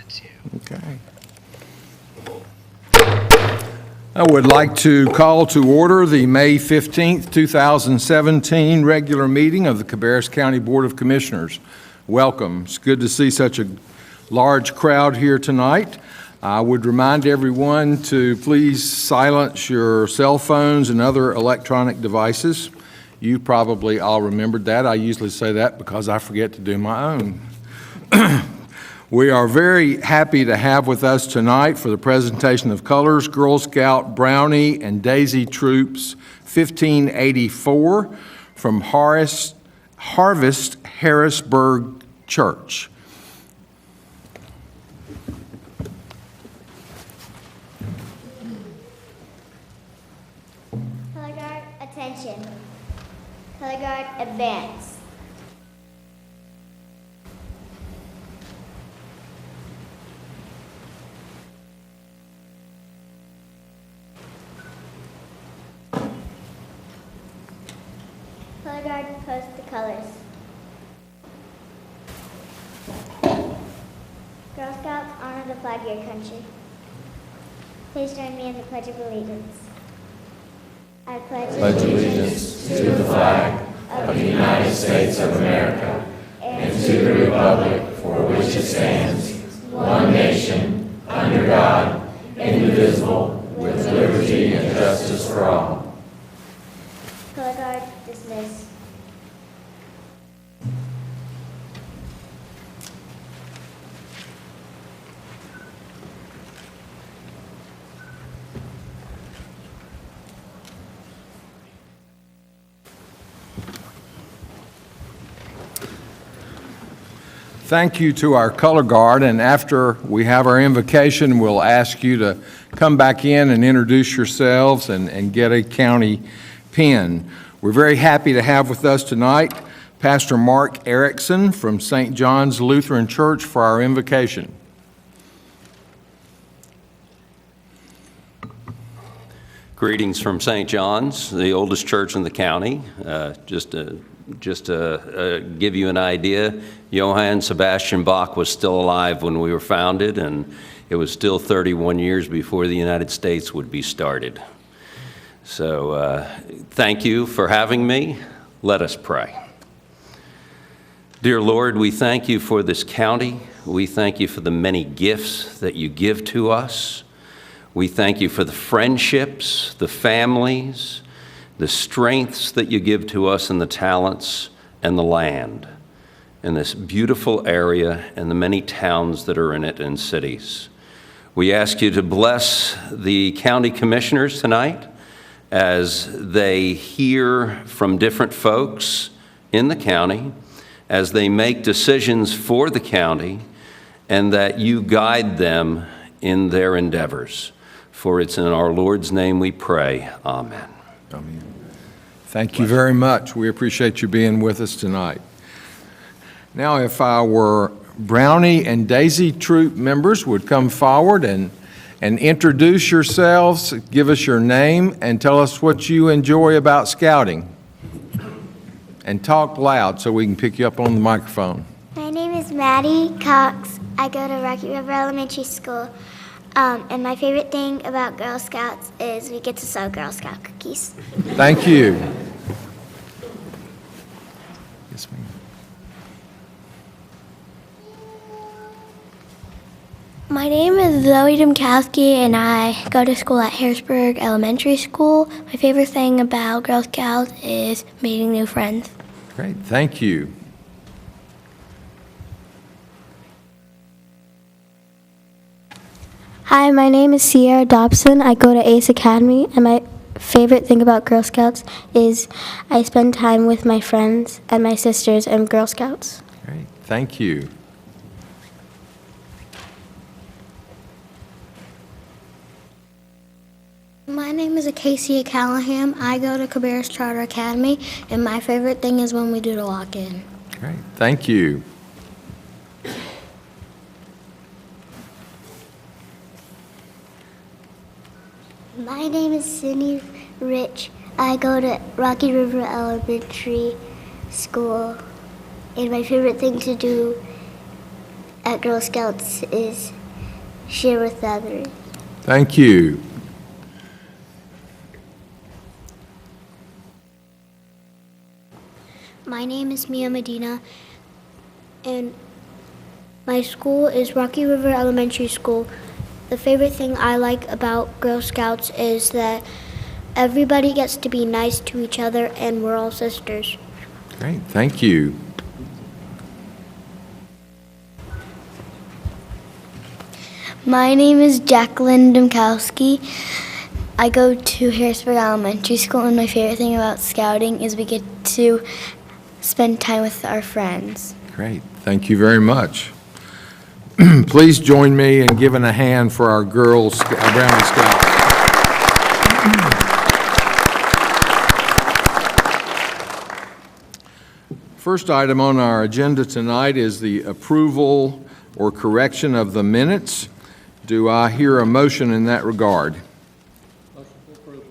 Okay. I would like to call to order the May 15th, 2017 regular meeting of the Cabarrus County Board of Commissioners. Welcome. It's good to see such a large crowd here tonight. I would remind everyone to please silence your cell phones and other electronic devices. You probably all remembered that. I usually say that because I forget to do my own. We are very happy to have with us tonight for the presentation of colors, Girl Scout Brownie and Daisy Troops 1584 from Harvest Harrisburg Church. Color guard, attention. Color guard, advance. Color guard, post the colors. Girl Scouts, honor the flag of your country. Please join me in the Pledge of Allegiance. I pledge allegiance to the flag of the United States of America and to the republic for which it stands, one nation, under God, indivisible, with liberty and justice for all. Color guard, dismiss. Thank you to our color guard, and after we have our invocation, we'll ask you to come back in and introduce yourselves and get a county pin. We're very happy to have with us tonight Pastor Mark Ericson from St. John's Lutheran Church for our invocation. Greetings from St. John's, the oldest church in the county. Just to give you an idea, Johann Sebastian Bach was still alive when we were founded, and it was still 31 years before the United States would be started. So thank you for having me. Let us pray. Dear Lord, we thank you for this county. We thank you for the many gifts that you give to us. We thank you for the friendships, the families, the strengths that you give to us, and the talents and the land in this beautiful area and the many towns that are in it and cities. We ask you to bless the county commissioners tonight as they hear from different folks in the county, as they make decisions for the county, and that you guide them in their endeavors. For it's in our Lord's name we pray. Amen. Amen. Thank you very much. We appreciate you being with us tonight. Now, if our Brownie and Daisy Troop members would come forward and introduce yourselves, give us your name, and tell us what you enjoy about scouting. And talk loud so we can pick you up on the microphone. My name is Maddie Cox. I go to Rocky River Elementary School. And my favorite thing about Girl Scouts is we get to sell Girl Scout cookies. Thank you. Yes, ma'am. My name is Zoe Demkowski, and I go to school at Harrisburg Elementary School. My favorite thing about Girl Scouts is meeting new friends. Great, thank you. Hi, my name is Sierra Dobson. I go to Ace Academy, and my favorite thing about Girl Scouts is I spend time with my friends and my sisters and Girl Scouts. Great, thank you. My name is Acacia Callahan. I go to Cabarrus Charter Academy, and my favorite thing is when we do the walk-in. Great, thank you. My name is Sydney Rich. I go to Rocky River Elementary School, and my favorite thing to do at Girl Scouts is share with others. Thank you. My name is Mia Medina, and my school is Rocky River Elementary School. The favorite thing I like about Girl Scouts is that everybody gets to be nice to each other, and we're all sisters. Great, thank you. My name is Jacqueline Domkowski. I go to Harrisburg Elementary School, and my favorite thing about scouting is we get to spend time with our friends. Great, thank you very much. Please join me in giving a hand for our girls, our Brownie Scouts. First item on our agenda tonight is the approval or correction of the minutes. Do I hear a motion in that regard? Motion for approval.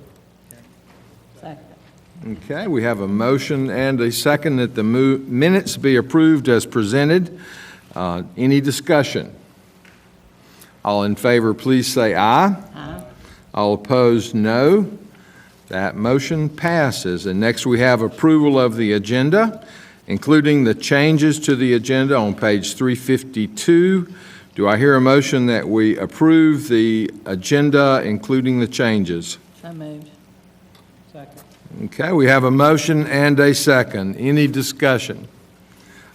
Second. Okay, we have a motion and a second that the minutes be approved as presented. Any discussion? All in favor, please say aye. Aye. All opposed, no. That motion passes. And next we have approval of the agenda, including the changes to the agenda on page 352. Do I hear a motion that we approve the agenda, including the changes? So moved. Second. Okay, we have a motion and a second. Any discussion?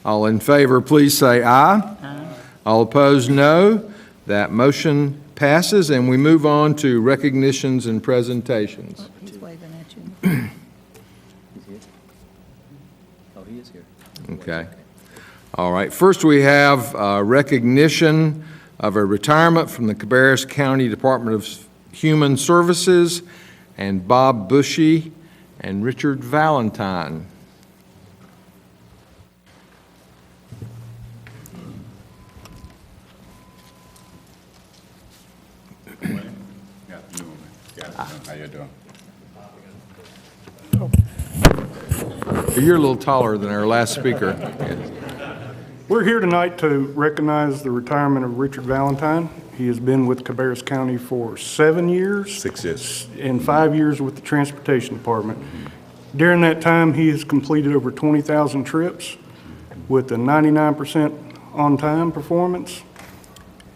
All in favor, please say aye. Aye. All opposed, no. That motion passes, and we move on to recognitions and presentations. He's waving at you. Oh, he is here. Okay. All right. First, we have recognition of a retirement from the Cabarrus County Department of Human Services, and Bob Bushy and Richard Valentine. How you doing? You're a little taller than our last speaker. We're here tonight to recognize the retirement of Richard Valentine. He has been with Cabarrus County for 7 years. 6 years. And 5 years with the Transportation Department. During that time, he has completed over 20,000 trips with a 99% on-time performance.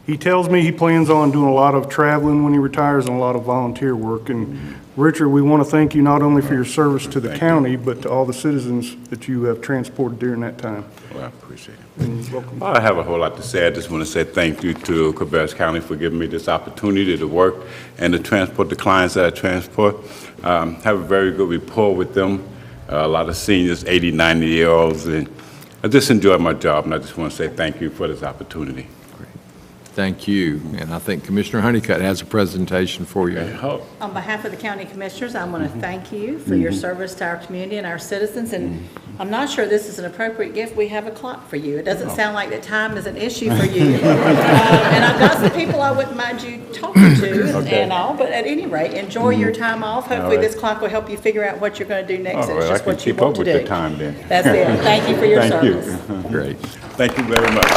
He tells me he plans on doing a lot of traveling when he retires and a lot of volunteer work. And Richard, we want to thank you not only for your service to the county, but to all the citizens that you have transported during that time. Well, I appreciate it. And welcome. I don't have a whole lot to say. I just want to say thank you to Cabarrus County for giving me this opportunity to work and to transport the clients that I transport. Have a very good rapport with them. A lot of seniors, 80, 90-year-olds, and I just enjoy my job, and I just want to say thank you for this opportunity. Thank you. And I think Commissioner Honeycutt has a presentation for you. On behalf of the county commissioners, I want to thank you for your service to our community and our citizens. And I'm not sure this is an appropriate gift. We have a clock for you. It doesn't sound like that time is an issue for you. And I've got some people I wouldn't mind you talking to and all, but at any rate, enjoy your time off. Hopefully this clock will help you figure out what you're going to do next. All It's right, just I can what you keep want up to with do. the time then. That's it. Thank you for your Thank you. service. Great. Thank you very much.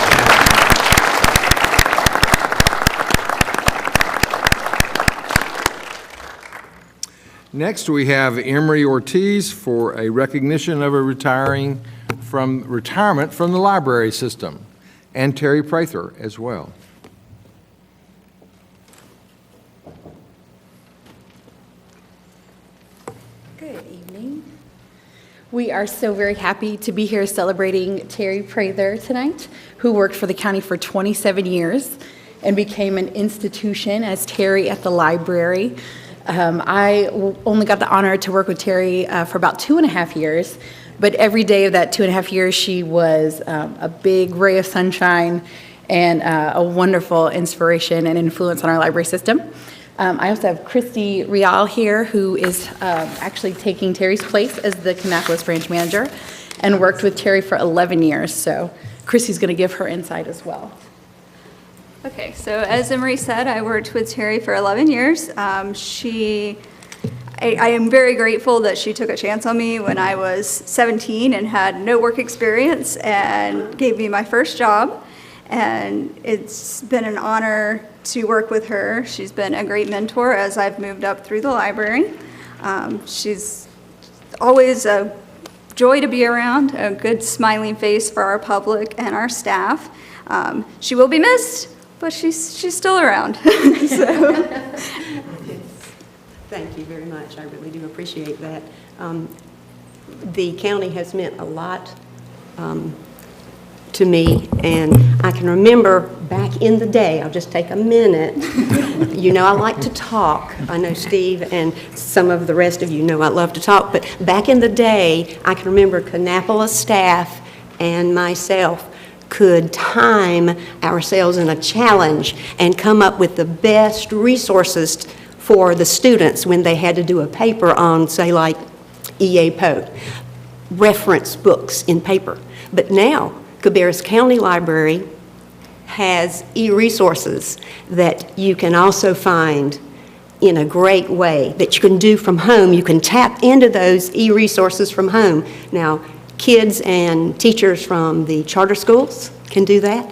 Next, we have Emery Ortiz for a recognition of a retirement from the library system, and Terry Prather as well. Good evening. We are so very happy to be here celebrating Terry Prather tonight, who worked for the county for 27 years and became an institution as Terry at the library. I only got the honor to work with Terry for about 2.5 years, but every day of that 2.5 years, she was a big ray of sunshine and a wonderful inspiration and influence on our library system. I also have Christy Rial here, who is actually taking Terry's place as the Kannapolis branch manager and worked with Terry for 11 years. So Christy's going to give her insight as well. Okay, so as Emery said, I worked with Terry for 11 years. I am very grateful that she took a chance on me when I was 17 and had no work experience and gave me my first job. and it's been an honor to work with her. She's been a great mentor as I've moved up through the library. She's always a joy to be around, a good smiling face for our public and our staff. She will be missed, but she's still around. So. Thank you very much. I really do appreciate that. The county has meant a lot to me, and I can remember back in the day, I'll just take a minute. You know I like to talk. I know Steve and some of the rest of you know I love to talk, but back in the day, I can remember Kannapolis staff and myself could time ourselves in a challenge and come up with the best resources for the students when they had to do a paper on, say, like E.A. Poe, reference books in paper. But now, Cabarrus County Library has e-resources that you can also find in a great way that you can do from home. You can tap into those e-resources from home. Now, kids and teachers from the charter schools can do that.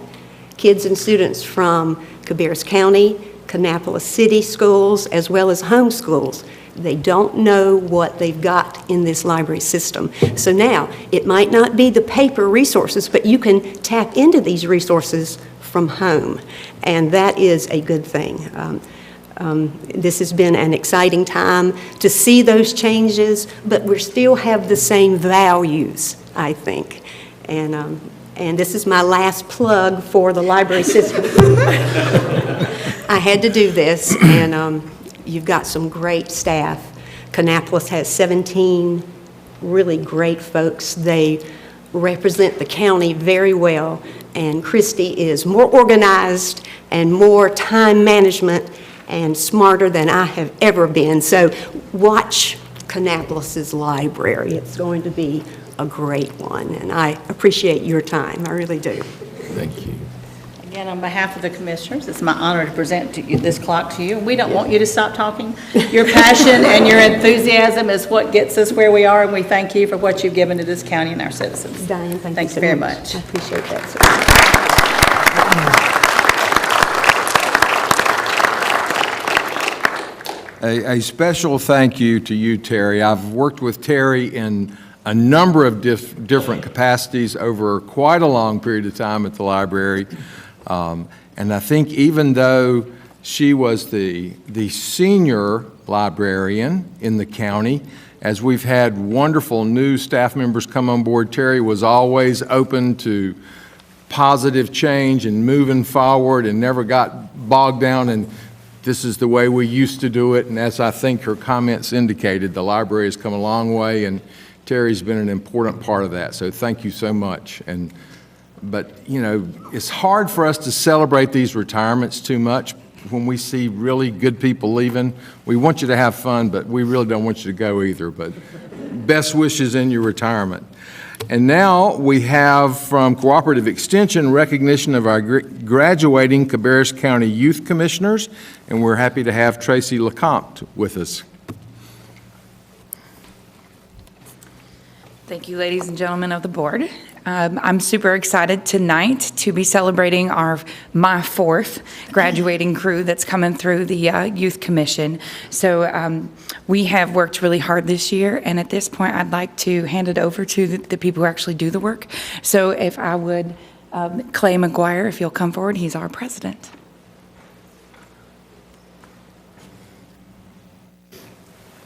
Kids and students from Cabarrus County, Kannapolis City schools, as well as home schools. They don't know what they've got in this library system. So now, it might not be the paper resources, but you can tap into these resources from home, and that is a good thing. This has been an exciting time to see those changes, but we still have the same values, I think. And this is my last plug for the library system. I had to do this, and you've got some great staff. Kannapolis has 17 really great folks. They represent the county very well, and Christy is more organized and more time management and smarter than I have ever been. So watch Kannapolis's library. It's going to be a great one, and I appreciate your time. I really do. Thank you. Again, on behalf of the commissioners, it's my honor to present to you this clock to you. We don't want you to stop talking. Your passion and your enthusiasm is what gets us where we are, and we thank you for what you've given to this county and our citizens. Diane, thank you so very much. much. I appreciate that, sir. A special thank you to you, Terry. I've worked with Terry in a number of different capacities over quite a long period of time at the library. And I think even though she was the senior librarian in the county, as we've had wonderful new staff members come on board, Terry was always open to positive change and moving forward and never got bogged down in this is the way we used to do it. And as I think her comments indicated, the library has come a long way, and Terry's been an important part of that. So thank you so much. But, you know, it's hard for us to celebrate these retirements too much when we see really good people leaving. We want you to have fun, but we really don't want you to go either. But best wishes in your retirement. And now we have from Cooperative Extension recognition of our graduating Cabarrus County Youth Commissioners, and we're happy to have Tracy LeCompte with us. Thank you, ladies and gentlemen of the board. I'm super excited tonight to be celebrating my fourth graduating crew that's coming through the Youth Commission. So we have worked really hard this year, and at this point I'd like to hand it over to the people who actually do the work. So if I would, Clay McGuire, if you'll come forward, he's our president.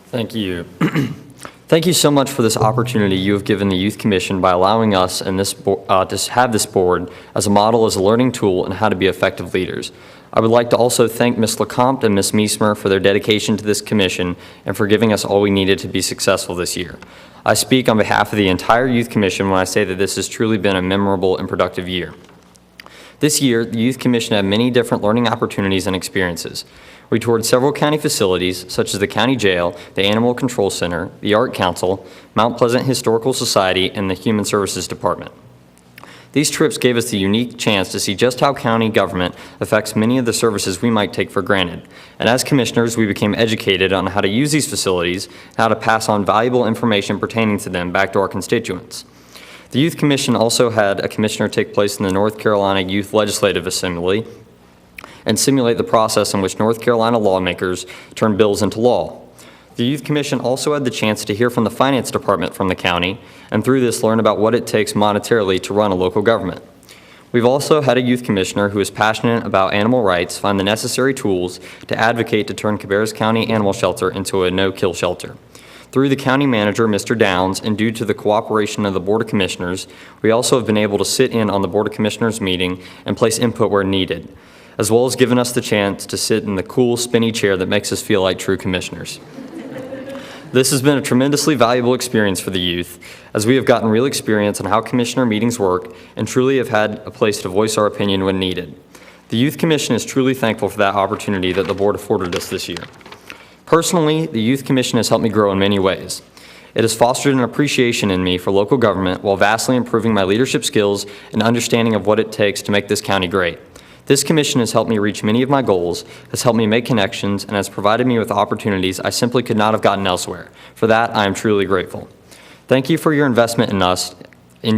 Thank you. Thank you so much for this opportunity you have given the Youth Commission by allowing us and to have this board as a model, as a learning tool, and how to be effective leaders. I would like to also thank Ms. LeCompte and Ms. Meismer for their dedication to this commission and for giving us all we needed to be successful this year. I speak on behalf of the entire Youth Commission when I say that this has truly been a memorable and productive year. This year, the Youth Commission had many different learning opportunities and experiences. We toured several county facilities, such as the County Jail, the Animal Control Center, the Art Council, Mount Pleasant Historical Society, and the Human Services Department. These trips gave us the unique chance to see just how county government affects many of the services we might take for granted. And as commissioners, we became educated on how to use these facilities, how to pass on valuable information pertaining to them back to our constituents. The Youth Commission also had a commissioner take place in the North Carolina Youth Legislative Assembly and simulate the process in which North Carolina lawmakers turn bills into law. The Youth Commission also had the chance to hear from the Finance Department from the county, and through this learn about what it takes monetarily to run a local government. We've also had a youth commissioner who is passionate about animal rights find the necessary tools to advocate to turn Cabarrus County Animal Shelter into a no-kill shelter. Through the county manager, Mr. Downs, and due to the cooperation of the Board of Commissioners, we also have been able to sit in on the Board of Commissioners meeting and place input where needed, as well as giving us the chance to sit in the cool, spinny chair that makes us feel like true commissioners. This has been a tremendously valuable experience for the youth, as we have gotten real experience on how commissioner meetings work and truly have had a place to voice our opinion when needed. The Youth Commission is truly thankful for that opportunity that the board afforded us this year. Personally, the Youth Commission has helped me grow in many ways. It has fostered an appreciation in me for local government while vastly improving my leadership skills and understanding of what it takes to make this county great. This commission has helped me reach many of my goals, has helped me make connections, and has provided me with opportunities I simply could not have gotten elsewhere. For that, I am truly grateful. Thank you for your investment in us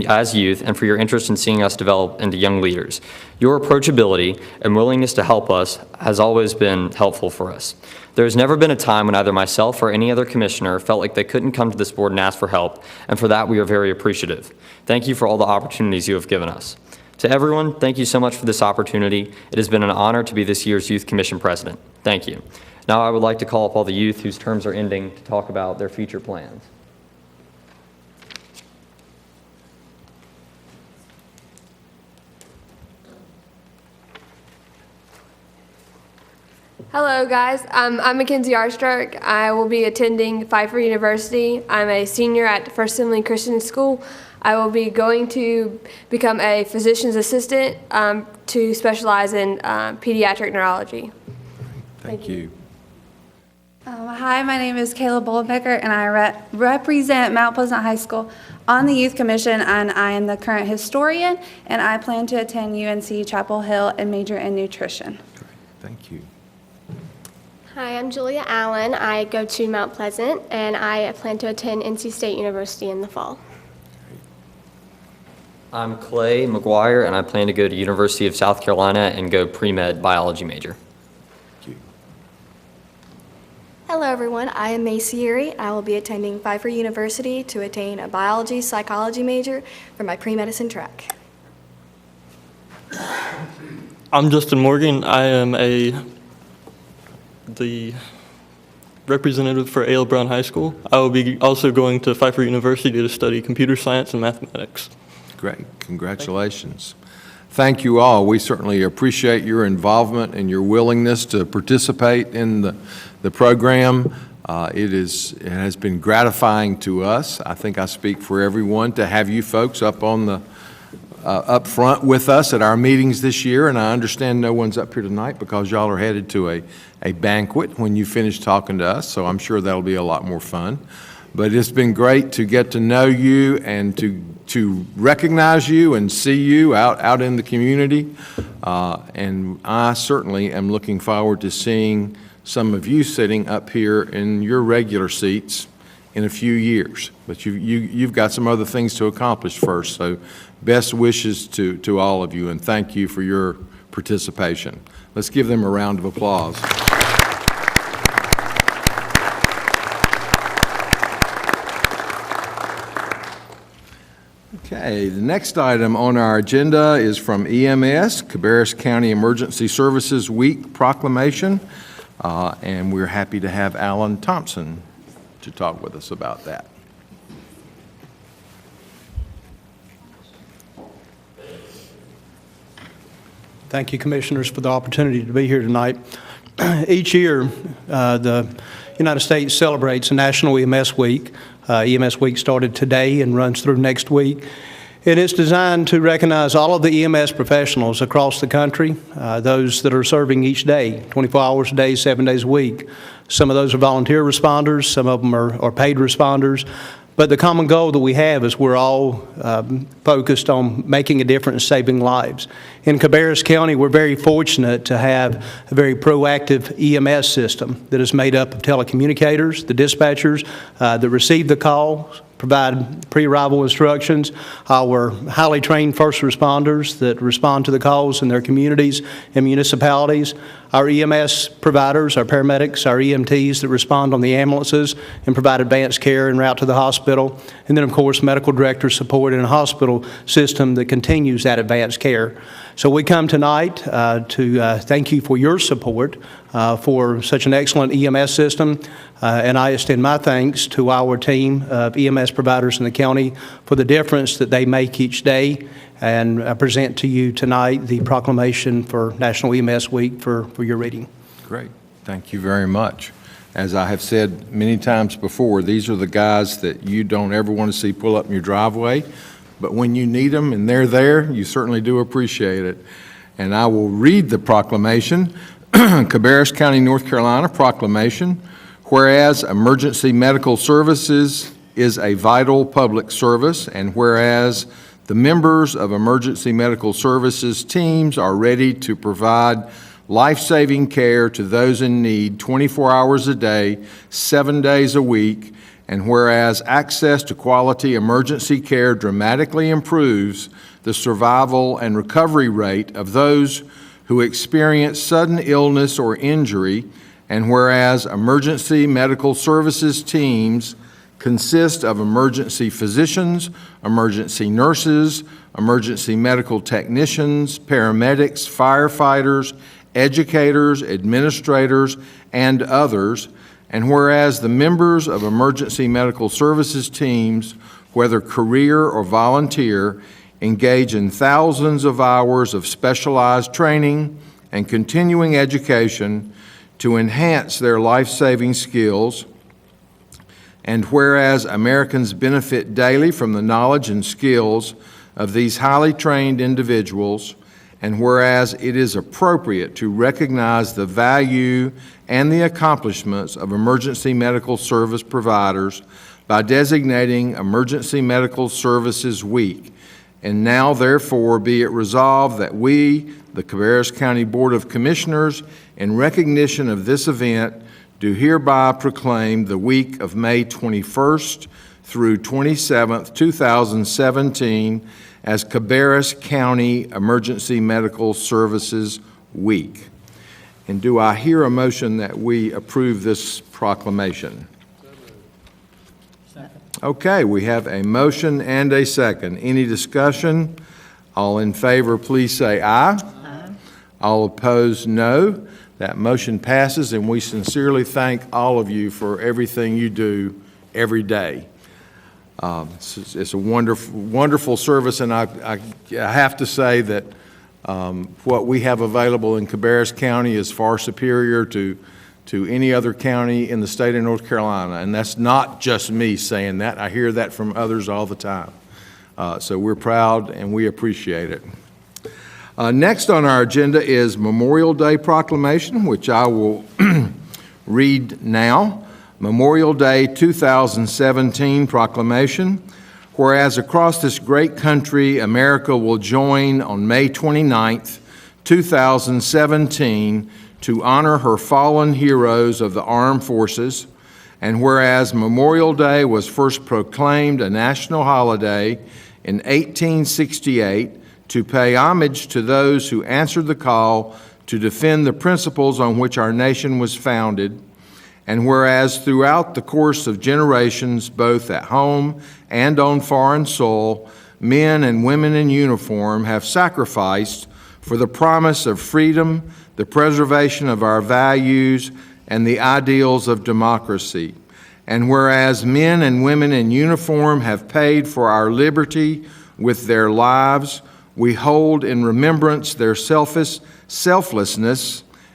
as youth and for your interest in seeing us develop into young leaders. Your approachability and willingness to help us has always been helpful for us. There has never been a time when either myself or any other commissioner felt like they couldn't come to this board and ask for help, and for that we are very appreciative. Thank you for all the opportunities you have given us. To everyone, thank you so much for this opportunity. It has been an honor to be this year's Youth Commission President. Thank you. Now I would like to call up all the youth whose terms are ending to talk about their future plans. Hello guys, I'm Mackenzie Arstruck. I will be attending Pfeiffer University. I'm a senior at First Assembly Christian School. I will be going to become a physician's assistant to specialize in pediatric neurology. Thank you. Hi, my name is Kayla Boldbecker, and I represent Mount Pleasant High School on the Youth Commission, and I am the current historian, and I plan to attend UNC Chapel Hill and major in nutrition. Great. Thank you. Hi, I'm Julia Allen. I go to Mount Pleasant, and I plan to attend NC State University in the fall. I'm Clay McGuire, and I plan to go to University of South Carolina and go pre-med biology major. Thank you. Hello everyone, I am Macy Erie. I will be attending Pfeiffer University to attain a biology psychology major for my pre-medicine track. I'm Justin Morgan. I am the representative for A.L. Brown High School. I will be also going to Pfeiffer University to study computer science and mathematics. Great. Congratulations. Thank you all. We certainly appreciate your involvement and your willingness to participate in the program. It has been gratifying to us. I think I speak for everyone to have you folks up front with us at our meetings this year, and I understand no one's up here tonight because y'all are headed to a banquet when you finish talking to us, so I'm sure that'll be a lot more fun. But it's been great to get to know you and to recognize you and see you out in the community, and I certainly am looking forward to seeing some of you sitting up here in your regular seats in a few years. But you've got some other things to accomplish first, so best wishes to all of you, and thank you for your participation. Let's give them a round of applause. Okay, the next item on our agenda is from EMS, Cabarrus County Emergency Services Week proclamation, and we're happy to have Alan Thompson to talk with us about that. Thank you, Commissioners, for the opportunity to be here tonight. Each year, the United States celebrates a National EMS Week. EMS Week started today and runs through next week. It is designed to recognize all of the EMS professionals across the country, those that are serving each day, 24 hours a day, 7 days a week. Some of those are volunteer responders, some of them are paid responders. But the common goal that we have is we're all focused on making a difference, saving lives. In Cabarrus County, we're very fortunate to have a very proactive EMS system that is made up of telecommunicators, the dispatchers that receive the calls, provide pre-arrival instructions, our highly trained first responders that respond to the calls in their communities and municipalities, our EMS providers, our paramedics, our EMTs that respond on the ambulances and provide advanced care en route to the hospital, and then, of course, medical director support in a hospital system that continues that advanced care. So we come tonight to thank you for your support for such an excellent EMS system, and I extend my thanks to our team of EMS providers in the county for the difference that they make each day, and I present to you tonight the proclamation for National EMS Week for your reading. Great. Thank you very much. As I have said many times before, these are the guys that you don't ever want to see pull up in your driveway, but when you need them and they're there, you certainly do appreciate it. And I will read the proclamation. Cabarrus County, North Carolina, proclamation. Whereas emergency medical services is a vital public service, and whereas the members of emergency medical services teams are ready to provide life-saving care to those in need 24 hours a day, 7 days a week, and whereas access to quality emergency care dramatically improves the survival and recovery rate of those who experience sudden illness or injury, and whereas emergency medical services teams consist of emergency physicians, emergency nurses, emergency medical technicians, paramedics, firefighters, educators, administrators, and others, and whereas the members of emergency medical services teams, whether career or volunteer, engage in thousands of hours of specialized training and continuing education to enhance their life-saving skills, and whereas Americans benefit daily from the knowledge and skills of these highly trained individuals, and whereas it is appropriate to recognize the value and the accomplishments of emergency medical service providers by designating Emergency Medical Services Week. And now, therefore, be it resolved that we, the Cabarrus County Board of Commissioners, in recognition of this event, do hereby proclaim the week of May 21st through 27th, 2017, as Cabarrus County Emergency Medical Services Week. And do I hear a motion that we approve this proclamation? Okay, we have a motion and a second. Any discussion? All in favor, please say aye. Aye. All opposed, no. That motion passes, and we sincerely thank all of you for everything you do every day. It's a wonderful, wonderful service, and I have to say that what we have available in Cabarrus County is far superior to any other county in the state of North Carolina, and that's not just me saying that. I hear that from others all the time. So we're proud and we appreciate it. Next on our agenda is Memorial Day Proclamation, which I will read now. Memorial Day 2017 Proclamation. Whereas across this great country, America will join on May 29th, 2017 to honor her fallen heroes of the armed forces, and whereas Memorial Day was first proclaimed a national holiday in 1868 to pay homage to those who answered the call to defend the principles on which our nation was founded, and whereas throughout the course of generations, both at home and on foreign soil, men and women in uniform have sacrificed for the promise of freedom, the preservation of our values, and the ideals of democracy. And whereas men and women in uniform have paid for our liberty with their lives, we hold in remembrance their selflessness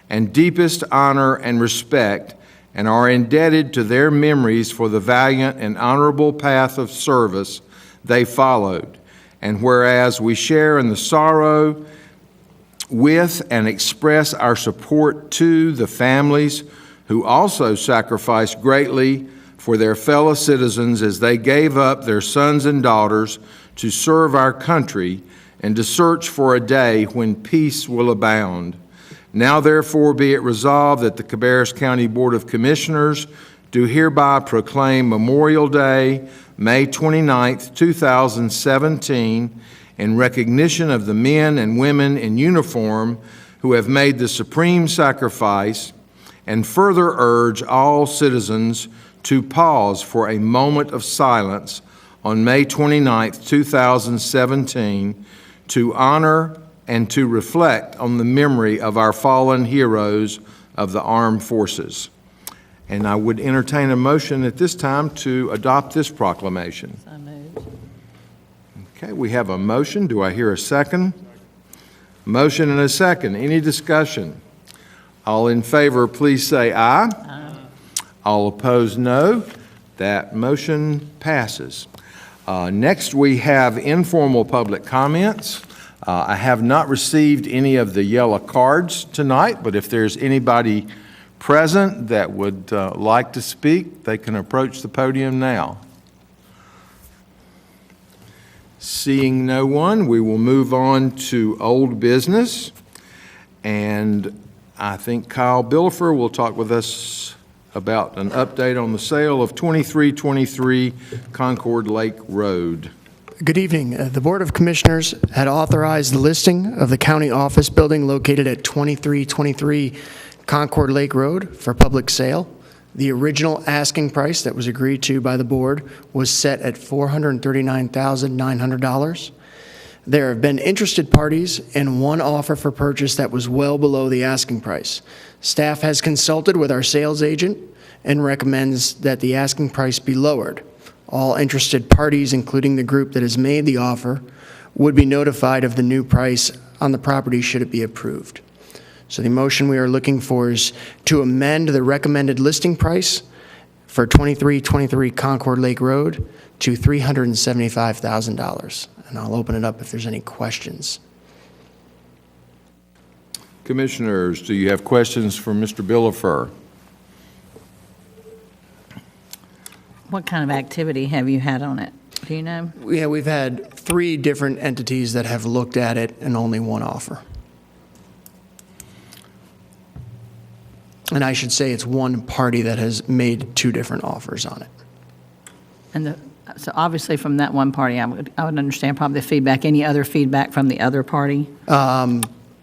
and deepest honor and respect, and are indebted to their memories for the valiant and honorable path of service they followed. And whereas we share in the sorrow with and express our support to the families who also sacrificed greatly for their fellow citizens as they gave up their sons and daughters to serve our country and to search for a day when peace will abound. Now, therefore, be it resolved that the Cabarrus County Board of Commissioners do hereby proclaim Memorial Day, May 29th, 2017, in recognition of the men and women in uniform who have made the supreme sacrifice, and further urge all citizens to pause for a moment of silence on May 29th, 2017, to honor and to reflect on the memory of our fallen heroes of the armed forces. And I would entertain a motion at this time to adopt this proclamation. So moved. Okay, we have a motion. Do I hear a second? Motion and a second. Any discussion? All in favor, please say aye. Aye. All opposed, no. That motion passes. Next, we have informal public comments. I have not received any of the yellow cards tonight, but if there's anybody present that would like to speak, they can approach the podium now. Seeing no one, we will move on to old business. And I think Kyle Billifer will talk with us about an update on the sale of 2323 Concord Lake Road. Good evening. The Board of Commissioners had authorized the listing of the county office building located at 2323 Concord Lake Road for public sale. The original asking price that was agreed to by the board was set at $439,900. There have been interested parties and one offer for purchase that was well below the asking price. Staff has consulted with our sales agent and recommends that the asking price be lowered. All interested parties, including the group that has made the offer, would be notified of the new price on the property should it be approved. So the motion we are looking for is to amend the recommended listing price for 2323 Concord Lake Road to $375,000. And I'll open it up if there's any questions. Commissioners, do you have questions for Mr. Billifer? What kind of activity have you had on it? Do you know? Yeah, we've had 3 different entities that have looked at it and only one offer. And I should say it's one party that has made 2 different offers on it. And so obviously from that one party, I would understand probably the feedback. Any other feedback from the other party?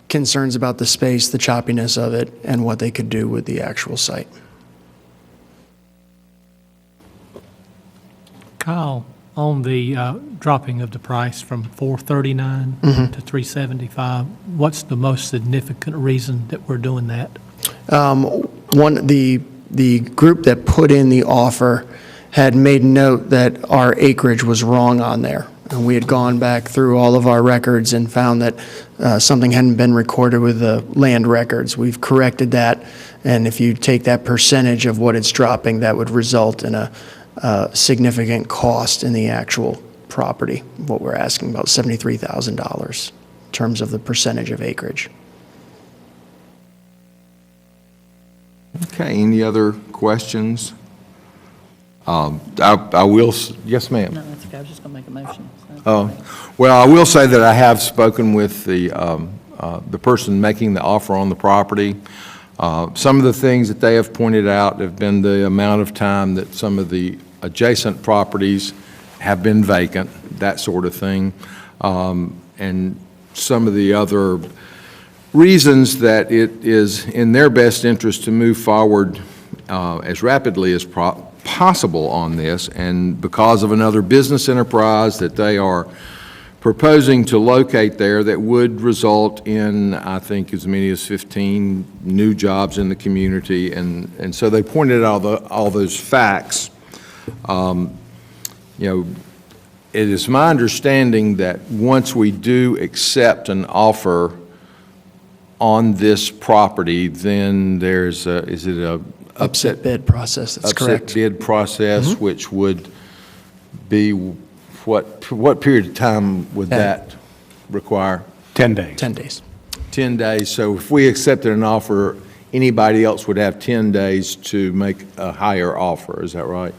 Concerns about the space, the choppiness of it, and what they could do with the actual site. Kyle, on the dropping of the price from $439 to $375, what's the most significant reason that we're doing that? The group that put in the offer had made note that our acreage was wrong on there. And we had gone back through all of our records and found that something hadn't been recorded with the land records. We've corrected that, and if you take that percentage of what it's dropping, that would result in a significant cost in the actual property. What we're asking about $73,000 in terms of the percentage of acreage. Okay, any other questions? I will, yes, ma'am. No, that's okay. I was just going to make a motion. So. Oh, well, I will say that I have spoken with the person making the offer on the property. Some of the things that they have pointed out have been the amount of time that some of the adjacent properties have been vacant, that sort of thing, and some of the other reasons that it is in their best interest to move forward as rapidly as possible on this, and because of another business enterprise that they are proposing to locate there that would result in, I think, as many as 15 new jobs in the community, and so they pointed out all those facts. You know, it is my understanding that once we do accept an offer on this property, then there's a, is it a upset bid process? That's correct. Upset bid process, which would be what period of time would that require? 10 days. 10 days. 10 days. So if we accepted an offer, anybody else would have 10 days to make a higher offer. Is that right?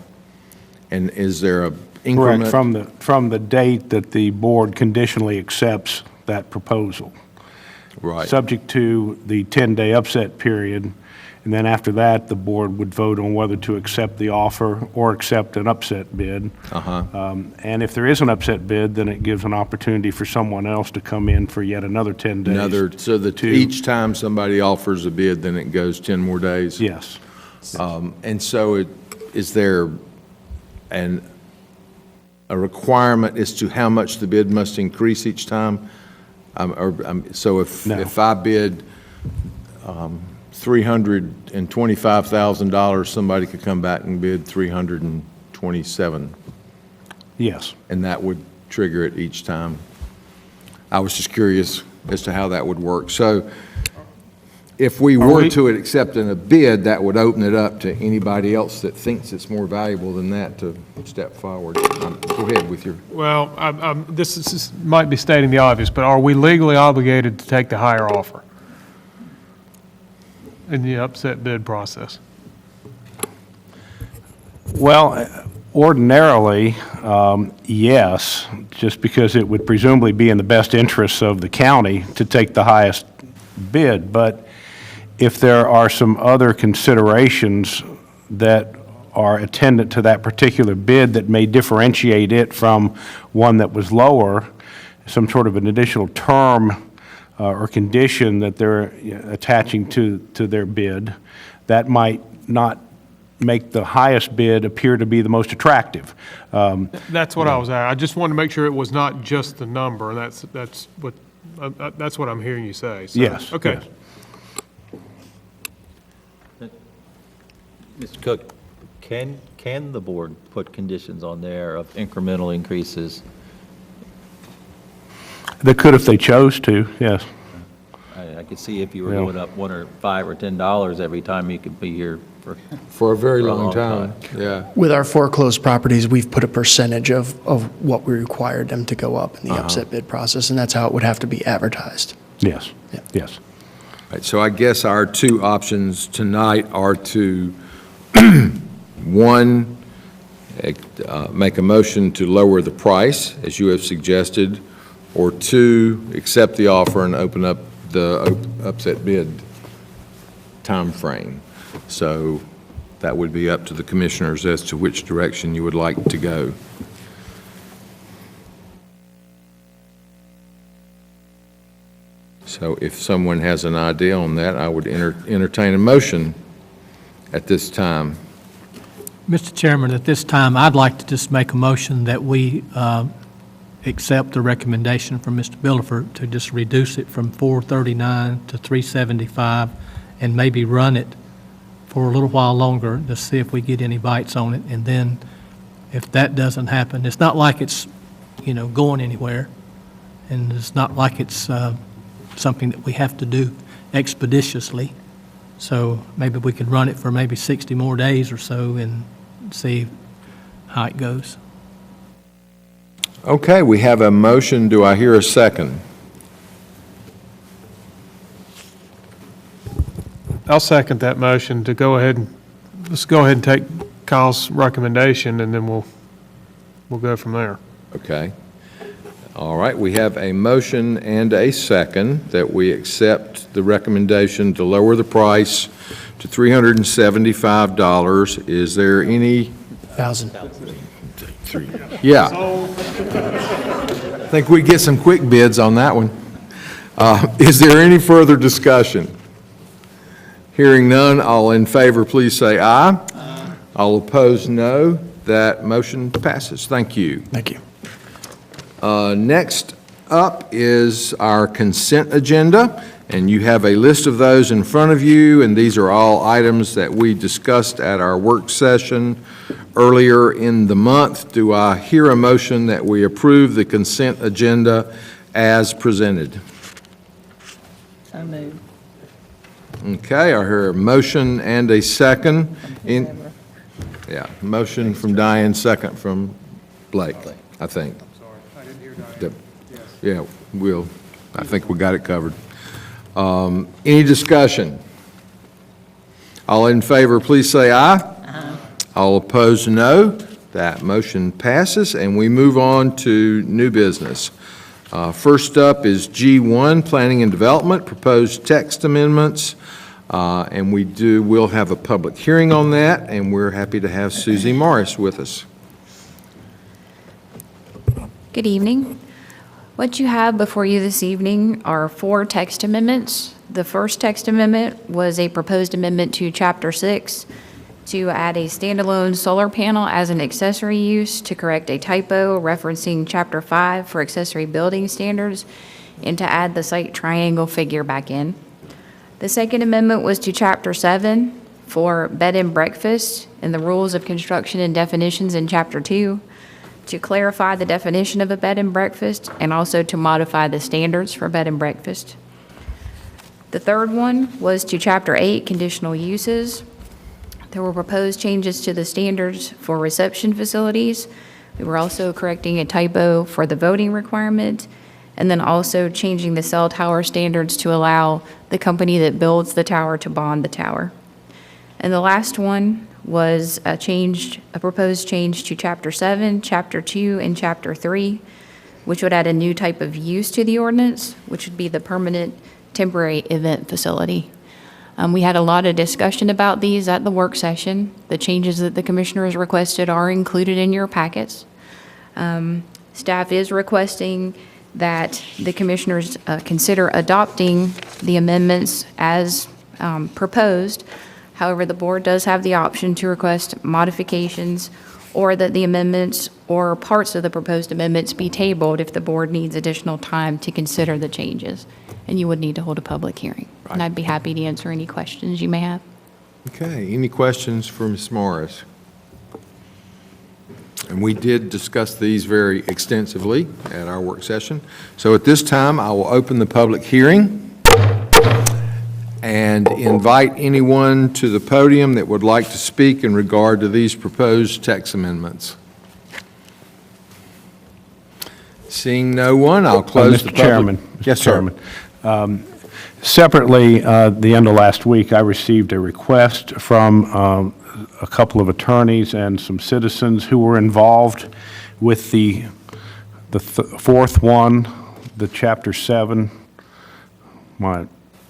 And is there a increment? Correct, from the date that the board conditionally accepts that proposal. Right. Subject to the 10-day upset period. And then after that, the board would vote on whether to accept the offer or accept an upset bid. And if there is an upset bid, then it gives an opportunity for someone else to come in for yet another 10 days. So that each time somebody offers a bid, then it goes 10 more days? Yes. And so is there a requirement as to how much the bid must increase each time? So if I bid $325,000, somebody could come back and bid $327,000? Yes. And that would trigger it each time? I was just curious as to how that would work. So if we were to accept a bid, that would open it up to anybody else that thinks it's more valuable than that to step forward. Go ahead with your... Well, this might be stating the obvious, but are we legally obligated to take the higher offer in the upset bid process? Well, ordinarily, yes, just because it would presumably be in the best interests of the county to take the highest bid. But if there are some other considerations that are attendant to that particular bid that may differentiate it from one that was lower, some sort of an additional term or condition that they're attaching to their bid, that might not make the highest bid appear to be the most attractive. That's what I was at. I just wanted to make sure it was not just the number. That's what I'm hearing you say. So, Yes. Okay. Yes. Mr. Cook, can the board put conditions on there of incremental increases? They could if they chose to, yes. I could see if you were going up $1 or $5 or $10 every time, you could be here for a very long time. Yeah. With our foreclosed properties, we've put a percentage of what we required them to go up in the upset bid process, and that's how it would have to be advertised. Yes. Yeah. Yes. Right, so I guess our two options tonight are to, one, make a motion to lower the price, as you have suggested, or two, accept the offer and open up the upset bid time frame. So that would be up to the commissioners as to which direction you would like to go. So if someone has an idea on that, I would entertain a motion at this time. Mr. Chairman, at this time, I'd like to just make a motion that we accept the recommendation from Mr. Billiford to just reduce it from $439 to $375 and maybe run it for a little while longer to see if we get any bites on it. And then if that doesn't happen, it's not like it's, going anywhere. And it's not like it's something that we have to do expeditiously. So maybe we could run it for maybe 60 more days or so and see how it goes. Okay, we have a motion. Do I hear a second? I'll second that motion to let's go ahead and take Kyle's recommendation, and then we'll go from there. Okay. All right, we have a motion and a second that we accept the recommendation to lower the price to $375. Is there any? Yeah. I think we get some quick bids on that one. Is there any further discussion? Hearing none, all in favor, please say aye. Aye. All opposed, no. That motion passes. Thank you. Thank you. Next up is our consent agenda, and you have a list of those in front of you, and these are all items that we discussed at our work session earlier in the month. Do I hear a motion that we approve the consent agenda as presented? So moved. Okay, I hear a motion and a second. Motion from Diane, second from Blake, I think. I'm sorry, I didn't hear Diane. Yeah, I think we got it covered. Any discussion? All in favor, please say aye. Aye. All opposed, no. That motion passes, and we move on to new business. First up is G1, Planning and Development, Proposed Text Amendments. And we'll have a public hearing on that, and we're happy to have SUSIE Morris with us. Good evening. What you have before you this evening are 4 text amendments. The first text amendment was a proposed amendment to Chapter 6 to add a standalone solar panel as an accessory use to correct a typo referencing Chapter 5 for accessory building standards and to add the site triangle figure back in. The second amendment was to Chapter 7 for bed and breakfast and the rules of construction and definitions in Chapter 2 to clarify the definition of a bed and breakfast and also to modify the standards for bed and breakfast. The third one was to Chapter 8, conditional uses. There were proposed changes to the standards for reception facilities. We were also correcting a typo for the voting requirement, and then also changing the cell tower standards to allow the company that builds the tower to bond the tower. And the last one was a proposed change to Chapter 7, Chapter 2, and Chapter 3, which would add a new type of use to the ordinance, which would be the permanent temporary event facility. We had a lot of discussion about these at the work session. The changes that the commissioners requested are included in your packets. Staff is requesting that the commissioners consider adopting the amendments as proposed. However, the board does have the option to request modifications or that the amendments or parts of the proposed amendments be tabled if the board needs additional time to consider the changes. And you would need to hold a public hearing. Right. And I'd be happy to answer any questions you may have. Okay, any questions for Ms. Morris? And we did discuss these very extensively at our work session. So at this time, I will open the public hearing and invite anyone to the podium that would like to speak in regard to these proposed text amendments. Seeing no one, I'll close the public. Chairman. Yes, sir. Chairman. Separately, the end of last week, I received a request from a couple of attorneys and some citizens who were involved with the fourth one, the Chapter 7. My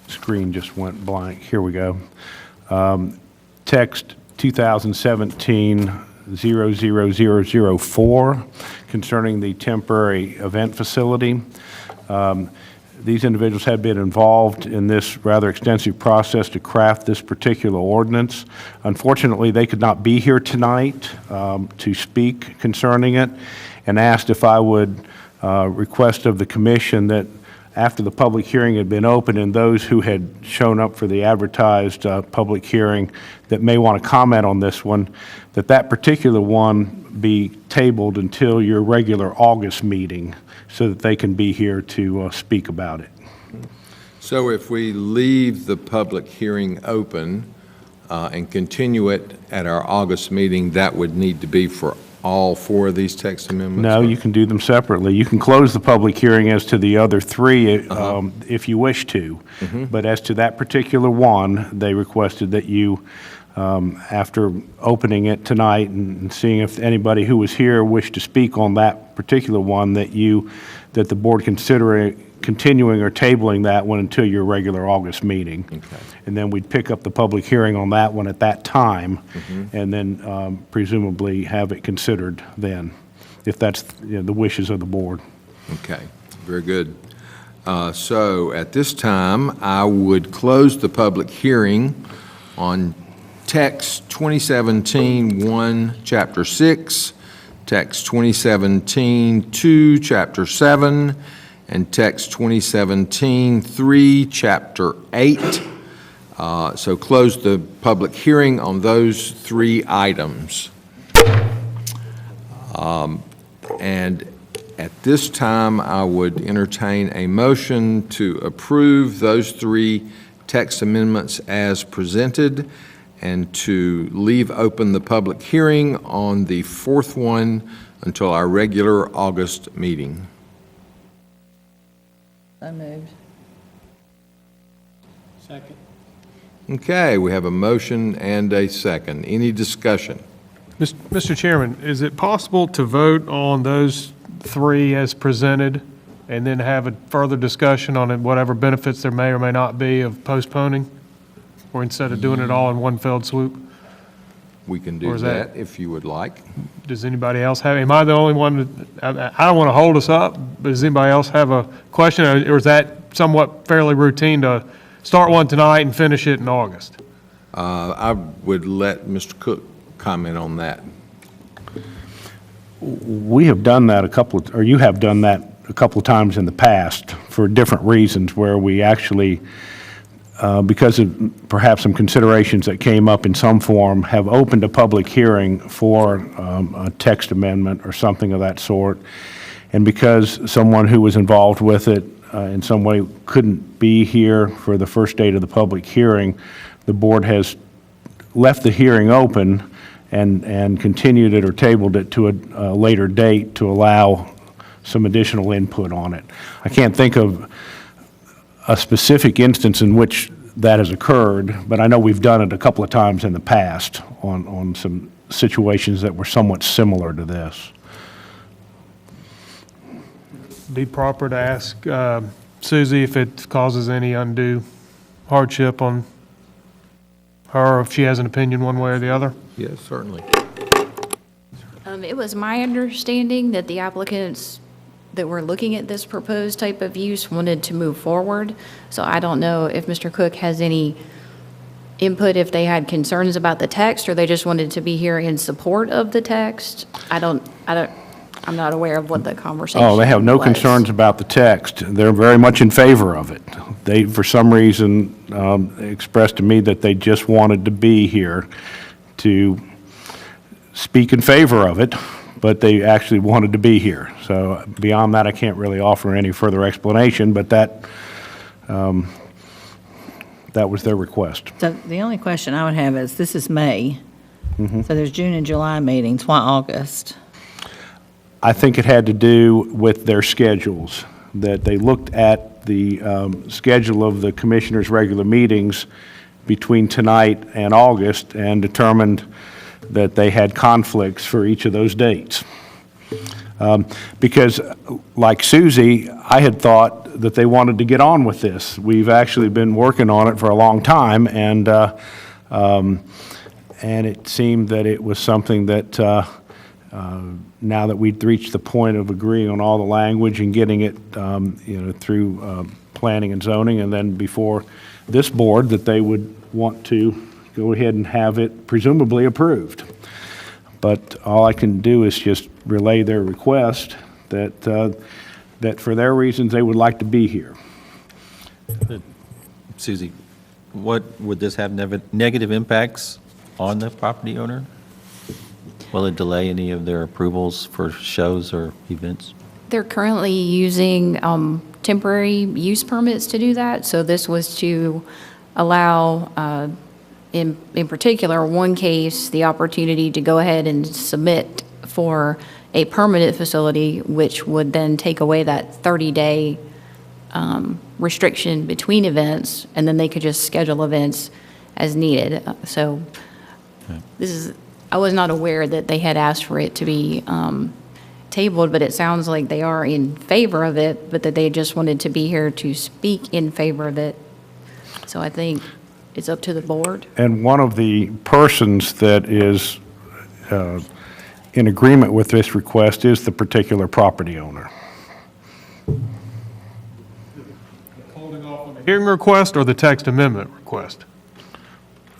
screen just went blank. Here we go. Text 2017-00004 concerning the temporary event facility. These individuals had been involved in this rather extensive process to craft this particular ordinance. Unfortunately, they could not be here tonight to speak concerning it, and asked if I would request of the commission that after the public hearing had been open and those who had shown up for the advertised public hearing that may want to comment on this one, that particular one be tabled until your regular August meeting so that they can be here to speak about it. So if we leave the public hearing open and continue it at our August meeting, that would need to be for all 4 of these text amendments? No, you can do them separately. You can close the public hearing as to the other 3 if you wish to. But as to that particular one, they requested that you, after opening it tonight and seeing if anybody who was here wished to speak on that particular one, that the board consider continuing or tabling that one until your regular August meeting. Okay. And then we'd pick up the public hearing on that one at that time, and then presumably have it considered then, if that's the wishes of the board. Okay, very good. So at this time, I would close the public hearing on text 2017-1, Chapter 6, text 2017-2, Chapter 7, and text 2017-3, Chapter 8. So close the public hearing on those 3 items. And at this time, I would entertain a motion to approve those 3 text amendments as presented and to leave open the public hearing on the 4th one until our regular August meeting. So moved. Second. Okay, we have a motion and a second. Any discussion? Mr. Chairman, is it possible to vote on those 3 as presented and then have a further discussion on it, whatever benefits there may or may not be of postponing? Or instead of doing it all in one fell swoop? We can Or do is that if you would like. Does anybody else have, am I the only one, I don't want to hold us up, but does anybody else have a question? Or is that somewhat fairly routine to start one tonight and finish it in August? I would let Mr. Cook comment on that. We have done that or you have done that a couple of times in the past for different reasons, where we actually, because of perhaps some considerations that came up in some form, have opened a public hearing for a text amendment or something of that sort. And because someone who was involved with it in some way couldn't be here for the first date of the public hearing, the board has left the hearing open and continued it or tabled it to a later date to allow some additional input on it. I can't think of a specific instance in which that has occurred, but I know we've done it a couple of times in the past on some situations that were somewhat similar to this. Be proper to ask SUSIE if it causes any undue hardship on her, or if she has an opinion one way or the other? Yes, certainly. It was my understanding that the applicants that were looking at this proposed type of use wanted to move forward. So I don't know if Mr. Cook has any input, if they had concerns about the text, or they just wanted to be here in support of the text. I'm not aware of what the conversation was. Oh, they have no concerns about the text. They're very much in favor of it. They, for some reason, expressed to me that they just wanted to be here to speak in favor of it, but they actually wanted to be here. So beyond that, I can't really offer any further explanation, but that was their request. So the only question I would have is, this is May, so there's June and July meetings. Why August? I think it had to do with their schedules, that they looked at the schedule of the commissioners' regular meetings between tonight and August and determined that they had conflicts for each of those dates. Because, like SUSIE, I had thought that they wanted to get on with this. We've actually been working on it for a long time, and it seemed that it was something that now that we'd reached the point of agreeing on all the language and getting it through planning and zoning, and then before this board, that they would want to go ahead and have it presumably approved. But all I can do is just relay their request that for their reasons, they would like to be here. SUSIE, what, would this have negative impacts on the property owner? Will it delay any of their approvals for shows or events? They're currently using temporary use permits to do that, so this was to allow, in particular, one case, the opportunity to go ahead and submit for a permanent facility, which would then take away that 30-day restriction between events, and then they could just schedule events as needed. So this is, I was not aware that they had asked for it to be tabled, but it sounds like they are in favor of it, but that they just wanted to be here to speak in favor of it. So I think it's up to the board. And one of the persons that is in agreement with this request is the particular property owner. Holding off on the hearing request or the text amendment request?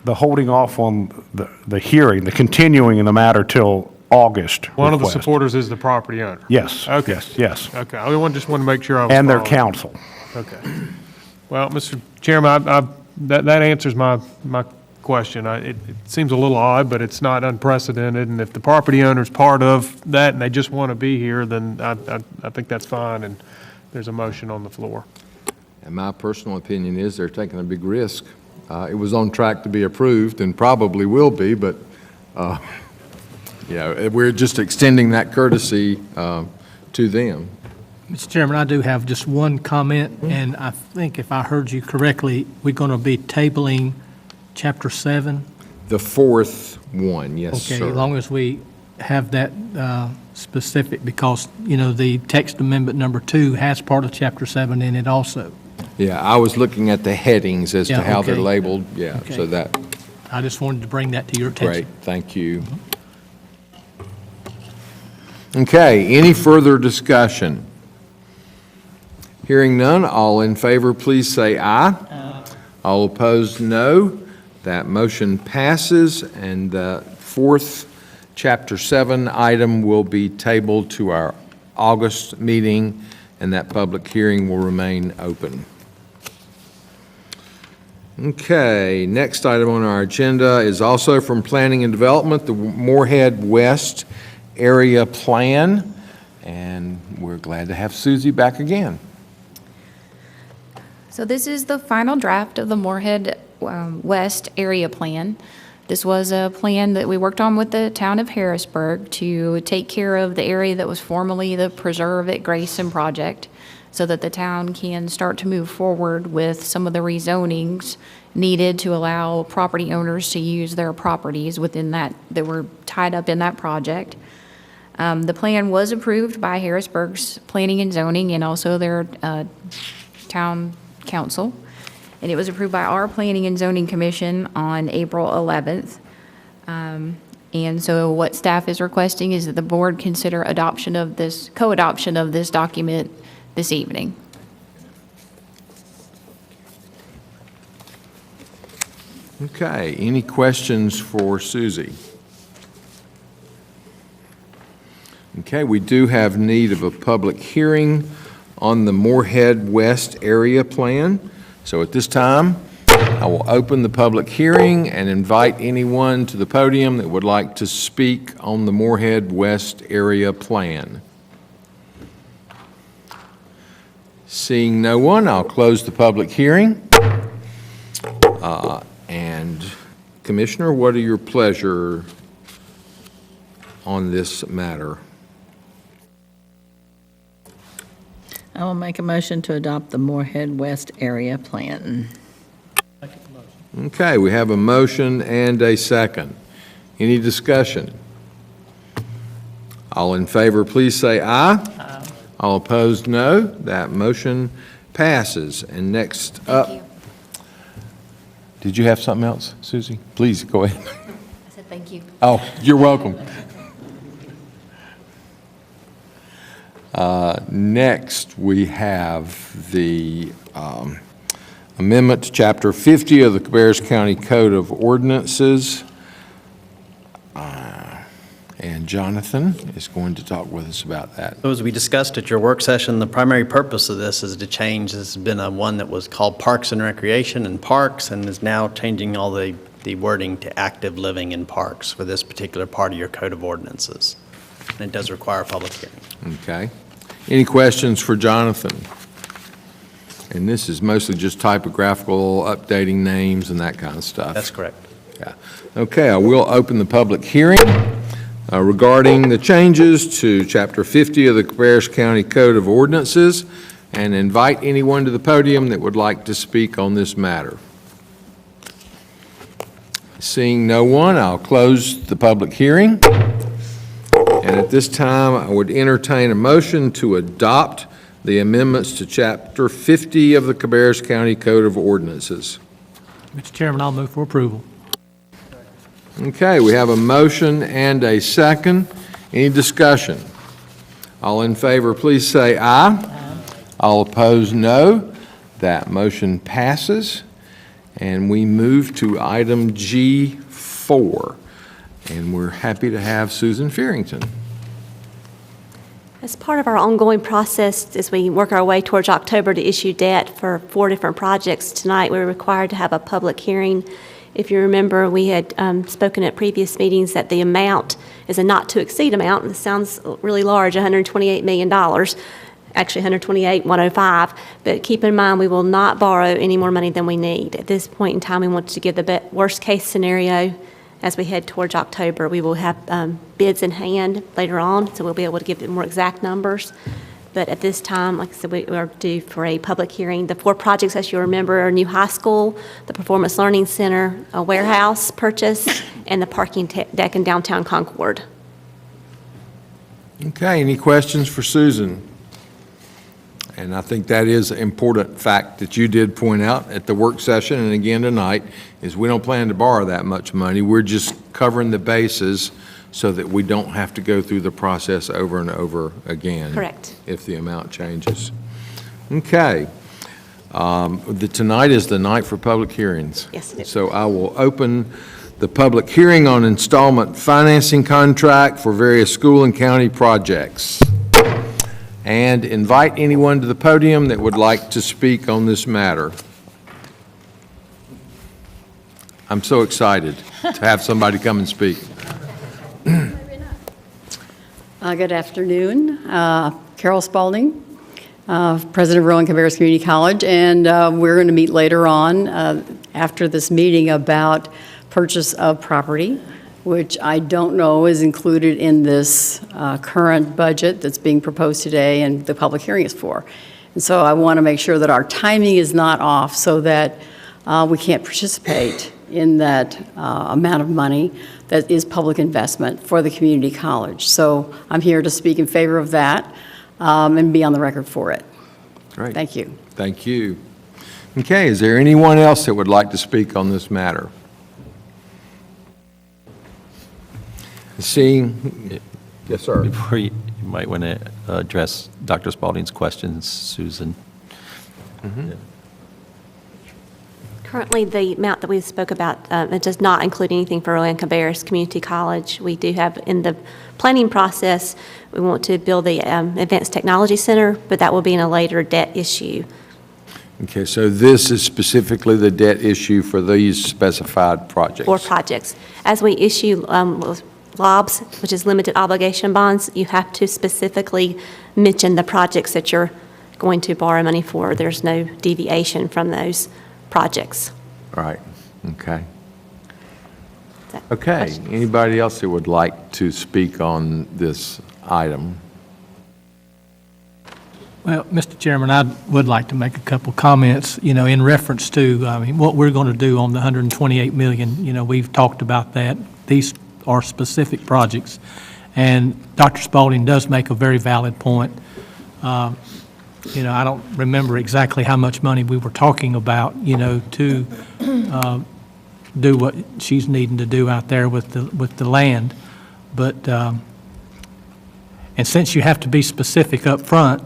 The holding off on the hearing, the continuing in the matter till August One of the request. supporters is the property owner? Yes, Okay. yes. Okay, I just want to make sure I was And their following. counsel. Okay. Well, Mr. Chairman, that answers my question. It seems a little odd, but it's not unprecedented, and if the property owner's part of that and they just want to be here, then I think that's fine, and there's a motion on the floor. And my personal opinion is they're taking a big risk. It was on track to be approved and probably will be, but we're just extending that courtesy to them. Mr. Chairman, I do have just one comment, and I think if I heard you correctly, we're going to be tabling Chapter 7? The fourth one, yes, sir. Okay, as long as we have that specific because, the text amendment number 2 has part of Chapter 7 in it also. Yeah, I was looking at the headings as to Yeah, how they're okay. labeled. Yeah, Okay. so that, I just wanted to bring that to your attention. great, thank you. Okay, any further discussion? Hearing none, all in favor, please say aye. Aye. All opposed, no. That motion passes, and the fourth Chapter 7 item will be tabled to our August meeting, and that public hearing will remain open. Okay, next item on our agenda is also from Planning and Development, the Moorhead West Area Plan, and we're glad to have SUSIE back again. So this is the final draft of the Moorhead West Area Plan. This was a plan that we worked on with the town of Harrisburg to take care of the area that was formerly the Preserve at Grayson project, so that the town can start to move forward with some of the rezonings needed to allow property owners to use their properties within that were tied up in that project. The plan was approved by Harrisburg's Planning and Zoning and also their town council, and it was approved by our Planning and Zoning Commission on April 11th. And so what staff is requesting is that the board consider co-adoption of this document this evening. Okay, any questions for SUSIE? Okay, we do have need of a public hearing on the Moorhead West Area Plan. So at this time, I will open the public hearing and invite anyone to the podium that would like to speak on the Moorhead West Area Plan. Seeing no one, I'll close the public hearing. And Commissioner, what are your pleasure on this matter? I will make a motion to adopt the Moorhead West Area Plan. Okay, we have a motion and a second. Any discussion? All in favor, please say aye. Aye. All opposed, no. That motion passes. And next up, did you have something else, SUSIE? Please, go ahead. I said thank you. Oh, you're welcome. Next, we have the amendment to Chapter 50 of the Cabarrus County Code of Ordinances. And Jonathan is going to talk with us about that. So as we discussed at your work session, the primary purpose of this is to change. This has been one that was called Parks and Recreation and Parks, and is now changing all the wording to active living in parks for this particular part of your Code of Ordinances. And it does require a public hearing. Okay. Any questions for Jonathan? And this is mostly just typographical, updating names and that kind of stuff. That's correct. Yeah. Okay, I will open the public hearing regarding the changes to Chapter 50 of the Cabarrus County Code of Ordinances and invite anyone to the podium that would like to speak on this matter. Seeing no one, I'll close the public hearing. And at this time, I would entertain a motion to adopt the amendments to Chapter 50 of the Cabarrus County Code of Ordinances. Mr. Chairman, I'll move for approval. Okay, we have a motion and a second. Any discussion? All in favor, please say aye. Aye. All opposed, no. That motion passes. And we move to item G4. And we're happy to have Susan Fearington. As part of our ongoing process, as we work our way towards October to issue debt for 4 different projects, tonight we're required to have a public hearing. If you remember, we had spoken at previous meetings that the amount is a not-to-exceed amount, and it sounds really large, $128 million, actually $128,105, but keep in mind we will not borrow any more money than we need. At this point in time, we want to give the worst-case scenario. As we head towards October, we will have bids in hand later on, so we'll be able to give more exact numbers. But at this time, like I said, we are due for a public hearing. The 4 projects, as you remember, are a new high school, the Performance Learning Center, a warehouse purchase, and the parking deck in downtown Concord. Okay, any questions for Susan? And I think that is an important fact that you did point out at the work session and again tonight, is we don't plan to borrow that much money. We're just covering the bases so that we don't have to go through the process over and over again. Correct. If the amount changes. Okay. Tonight is the night for public hearings. Yes, it is. So I will open the public hearing on installment financing contract for various school and county projects. And invite anyone to the podium that would like to speak on this matter. I'm so excited to have somebody come and speak. Good afternoon. Carol Spalding, President of Rowan Cabarrus Community College, and we're going to meet later on after this meeting about purchase of property, which I don't know is included in this current budget that's being proposed today and the public hearing is for. And so I want to make sure that our timing is not off so that we can't participate in that amount of money that is public investment for the community college. So I'm here to speak in favor of that and be on the record for it. Great. Thank you. Thank you. Okay, is there anyone else that would like to speak on this matter? Seeing, yes, sir. Before you might want to address Dr. Spalding's questions, Susan. Mm-hmm. Yeah. Currently, the amount that we spoke about, it does not include anything for Rowan Cabarrus Community College. We do have, in the planning process, we want to build the Advanced Technology Center, but that will be in a later debt issue. Okay, so this is specifically the debt issue for these specified projects? Or projects. As we issue LOBs, which is limited obligation bonds, you have to specifically mention the projects that you're going to borrow money for. There's no deviation from those projects. Right, okay. Okay, anybody else that would like to speak on this item? Well, Mr. Chairman, I would like to make a couple comments, in reference to, what we're going to do on the $128 million. We've talked about that. These are specific projects. And Dr. Spalding does make a very valid point. I don't remember exactly how much money we were talking about, to do what she's needing to do out there with the land. But, and since you have to be specific up front,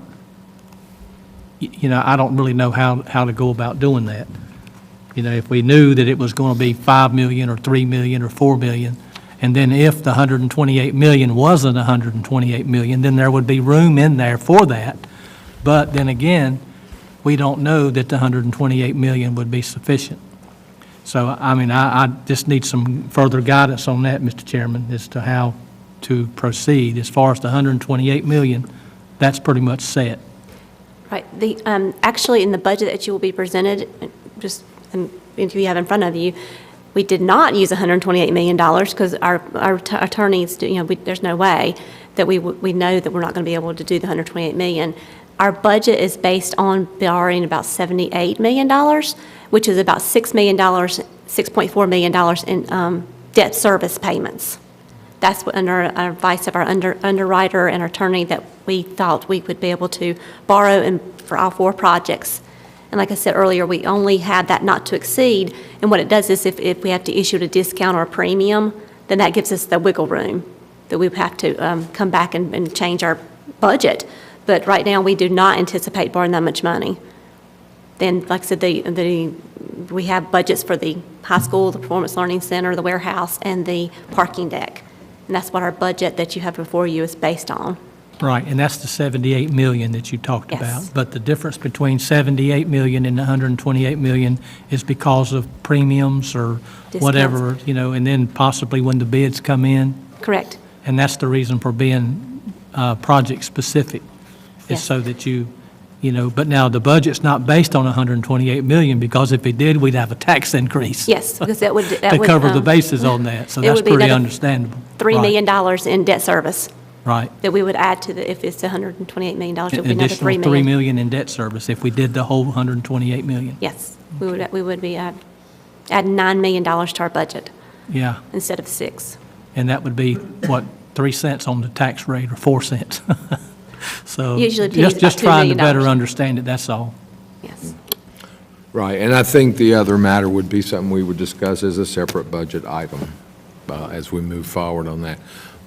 I don't really know how to go about doing that. If we knew that it was going to be $5 million or $3 million or $4 million, and then if the $128 million wasn't $128 million, then there would be room in there for that. But then again, we don't know that the $128 million would be sufficient. So, I just need some further guidance on that, Mr. Chairman, as to how to proceed. As far as the $128 million, that's pretty much set. Right. Actually, in the budget that you will be presented, if you have in front of you, we did not use $128 million because our attorneys, there's no way that we know that we're not going to be able to do the $128 million. Our budget is based on borrowing about $78 million, which is about $6.4 million in debt service payments. That's what, under our advice of our underwriter and attorney, that we thought we would be able to borrow for all 4 projects. And like I said earlier, we only had that not to exceed. And what it does is if we have to issue a discount or a premium, then that gives us the wiggle room that we would have to come back and change our budget. But right now, we do not anticipate borrowing that much money. Then, like I said, we have budgets for the high school, the Performance Learning Center, the warehouse, and the parking deck. And that's what our budget that you have before you is based on. Right, and that's the $78 million that you talked about. But the difference between $78 million and $128 million is because of premiums or whatever, and then possibly when the bids come in. Correct. And that's the reason for being project-specific, is so that but now the budget's not based on $128 million, because if it did, we'd have a tax increase. Yes, because that would to cover the bases on that, so that's pretty understandable. $3 million in debt service. Right. That we would add to if it's $128 million, it would be another Additional $3 million. $3 million in debt service if we did the whole $128 million. Yes, we would be adding $9 million to our budget. Yeah. Instead of $6. And that would be, what, 3 cents on the tax rate or 4 cents. So Usually it pays just about $2 trying to million. better understand it, that's all. Yes. Right, and I think the other matter would be something we would discuss as a separate budget item as we move forward on that.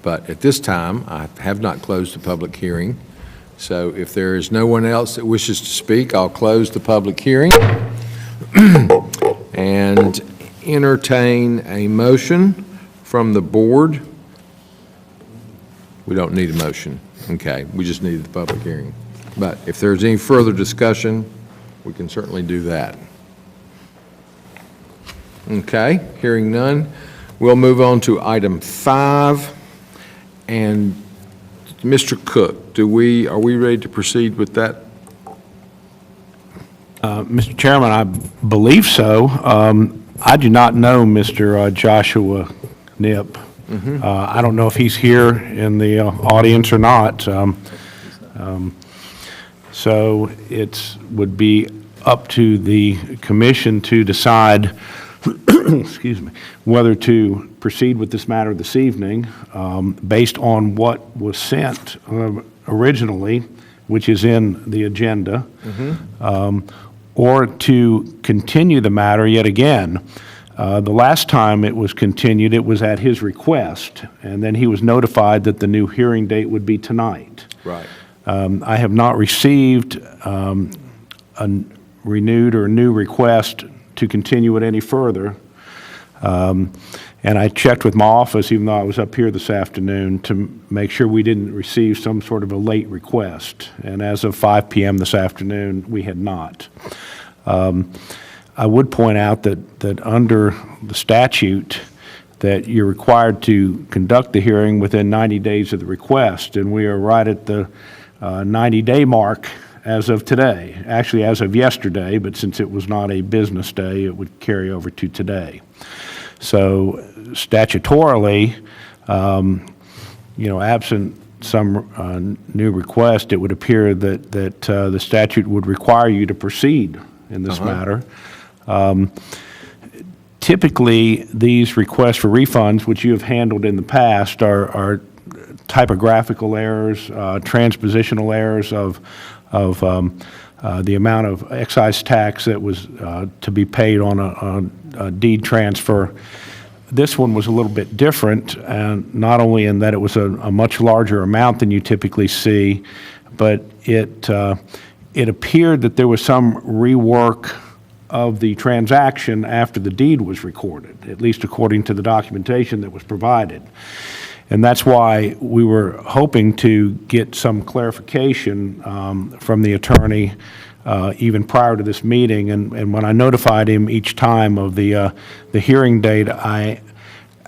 But at this time, I have not closed the public hearing. So if there is no one else that wishes to speak, I'll close the public hearing and entertain a motion from the board. We don't need a motion. Okay, we just need the public hearing. But if there's any further discussion, we can certainly do that. Okay, hearing none, we'll move on to item 5. And Mr. Cook, are we ready to proceed with that? Mr. Chairman, I believe so. I do not know Mr. Joshua Knipp. I don't know if he's here in the audience or not. So it would be up to the commission to decide excuse me, whether to proceed with this matter this evening based on what was sent originally, which is in the agenda, or to continue the matter yet again. The last time it was continued, it was at his request, and then he was notified that the new hearing date would be tonight. Right. I have not received a renewed or new request to continue it any further. And I checked with my office, even though I was up here this afternoon, to make sure we didn't receive some sort of a late request. And as of 5 p.m. this afternoon, we had not. I would point out that under the statute, that you're required to conduct the hearing within 90 days of the request, and we are right at the 90-day mark as of today. Actually, as of yesterday, but since it was not a business day, it would carry over to today. So statutorily, absent some new request, it would appear that the statute would require you to proceed in this matter. Typically, these requests for refunds, which you have handled in the past, are typographical errors, transpositional errors of the amount of excise tax that was to be paid on a deed transfer. This one was a little bit different, and not only in that it was a much larger amount than you typically see, but it appeared that there was some rework of the transaction after the deed was recorded, at least according to the documentation that was provided. And that's why we were hoping to get some clarification from the attorney even prior to this meeting. And when I notified him each time of the hearing date, I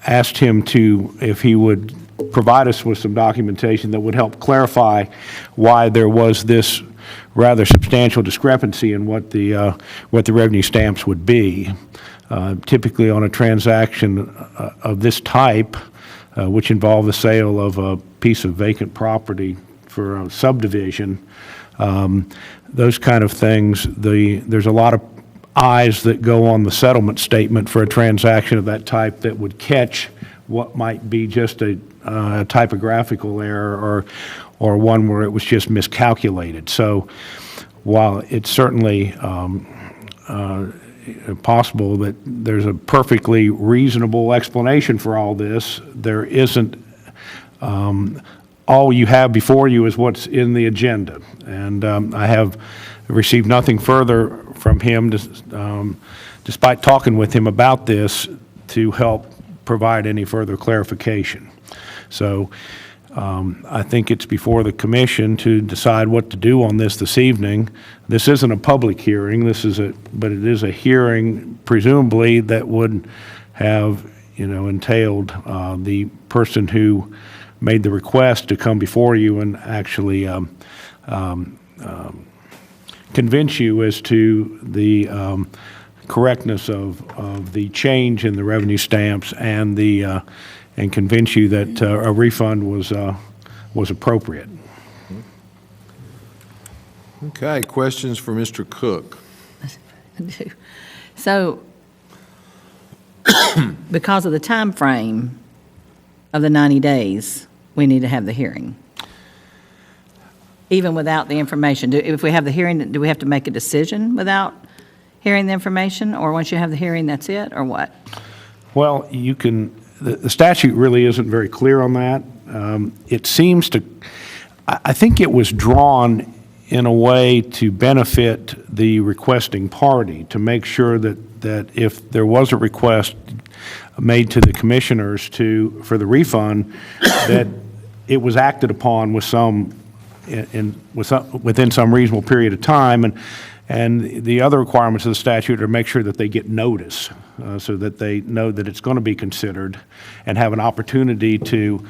asked him if he would provide us with some documentation that would help clarify why there was this rather substantial discrepancy in what the revenue stamps would be. Typically on a transaction of this type, which involved the sale of a piece of vacant property for a subdivision, those kind of things, there's a lot of eyes that go on the settlement statement for a transaction of that type that would catch what might be just a typographical error or one where it was just miscalculated. So while it's certainly possible that there's a perfectly reasonable explanation for all this, there isn't. All you have before you is what's in the agenda. And I have received nothing further from him, despite talking with him about this, to help provide any further clarification. So I think it's before the commission to decide what to do on this evening. This isn't a public hearing, but it is a hearing presumably that would have, entailed the person who made the request to come before you and actually convince you as to the correctness of the change in the revenue stamps and convince you that a refund was appropriate. Okay, questions for Mr. Cook? So, because of the time frame of the 90 days, we need to have the hearing? Even without the information? If we have the hearing, do we have to make a decision without hearing the information? Or once you have the hearing, that's it, or what? Well, you can, the statute really isn't very clear on that. It seems to, I think it was drawn in a way to benefit the requesting party, to make sure that if there was a request made to the commissioners for the refund, that it was acted upon with within some reasonable period of time. And the other requirements of the statute are to make sure that they get notice, so that they know that it's going to be considered and have an opportunity to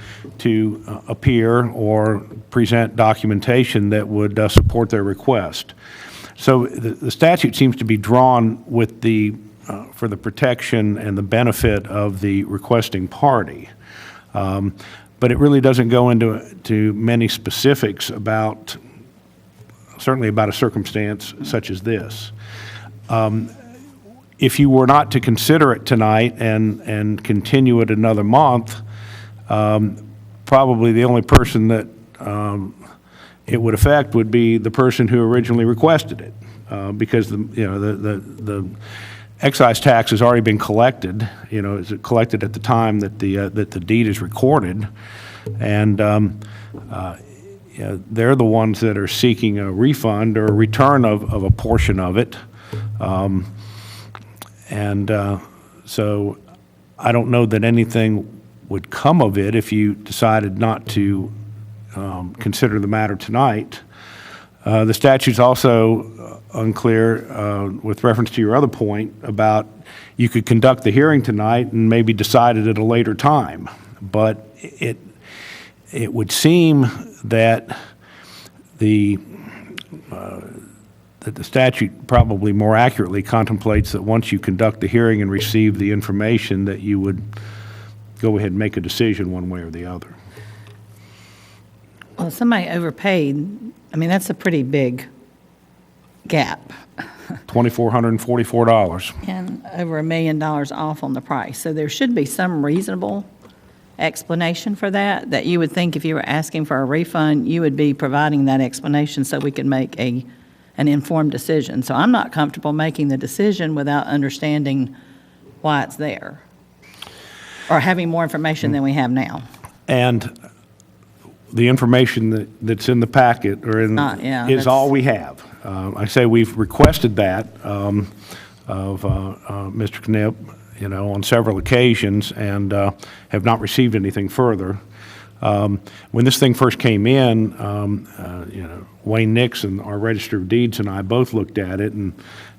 appear or present documentation that would support their request. So the statute seems to be drawn with for the protection and the benefit of the requesting party. But it really doesn't go into many specifics certainly about a circumstance such as this. If you were not to consider it tonight and continue it another month, probably the only person that it would affect would be the person who originally requested it, because the excise tax has already been collected. It's collected at the time that the deed is recorded, and they're the ones that are seeking a refund or a return of a portion of it. So I don't know that anything would come of it if you decided not to consider the matter tonight. The statute's also unclear with reference to your other point about you could conduct the hearing tonight and maybe decide it at a later time. But it would seem that the statute probably more accurately contemplates that once you conduct the hearing and receive the information, that you would go ahead and make a decision one way or the other. Well, somebody overpaid, that's a pretty big gap. $2,444. And over $1 million off on the price. So there should be some reasonable explanation for that you would think if you were asking for a refund, you would be providing that explanation so we could make an informed decision. So I'm not comfortable making the decision without understanding why it's there, or having more information than we have now. And the information that's in the packet is all we have. I say we've requested that of Mr. Knipp, on several occasions, and have not received anything further. When this thing first came in, Wayne Nixon, our Register of Deeds, and I both looked at it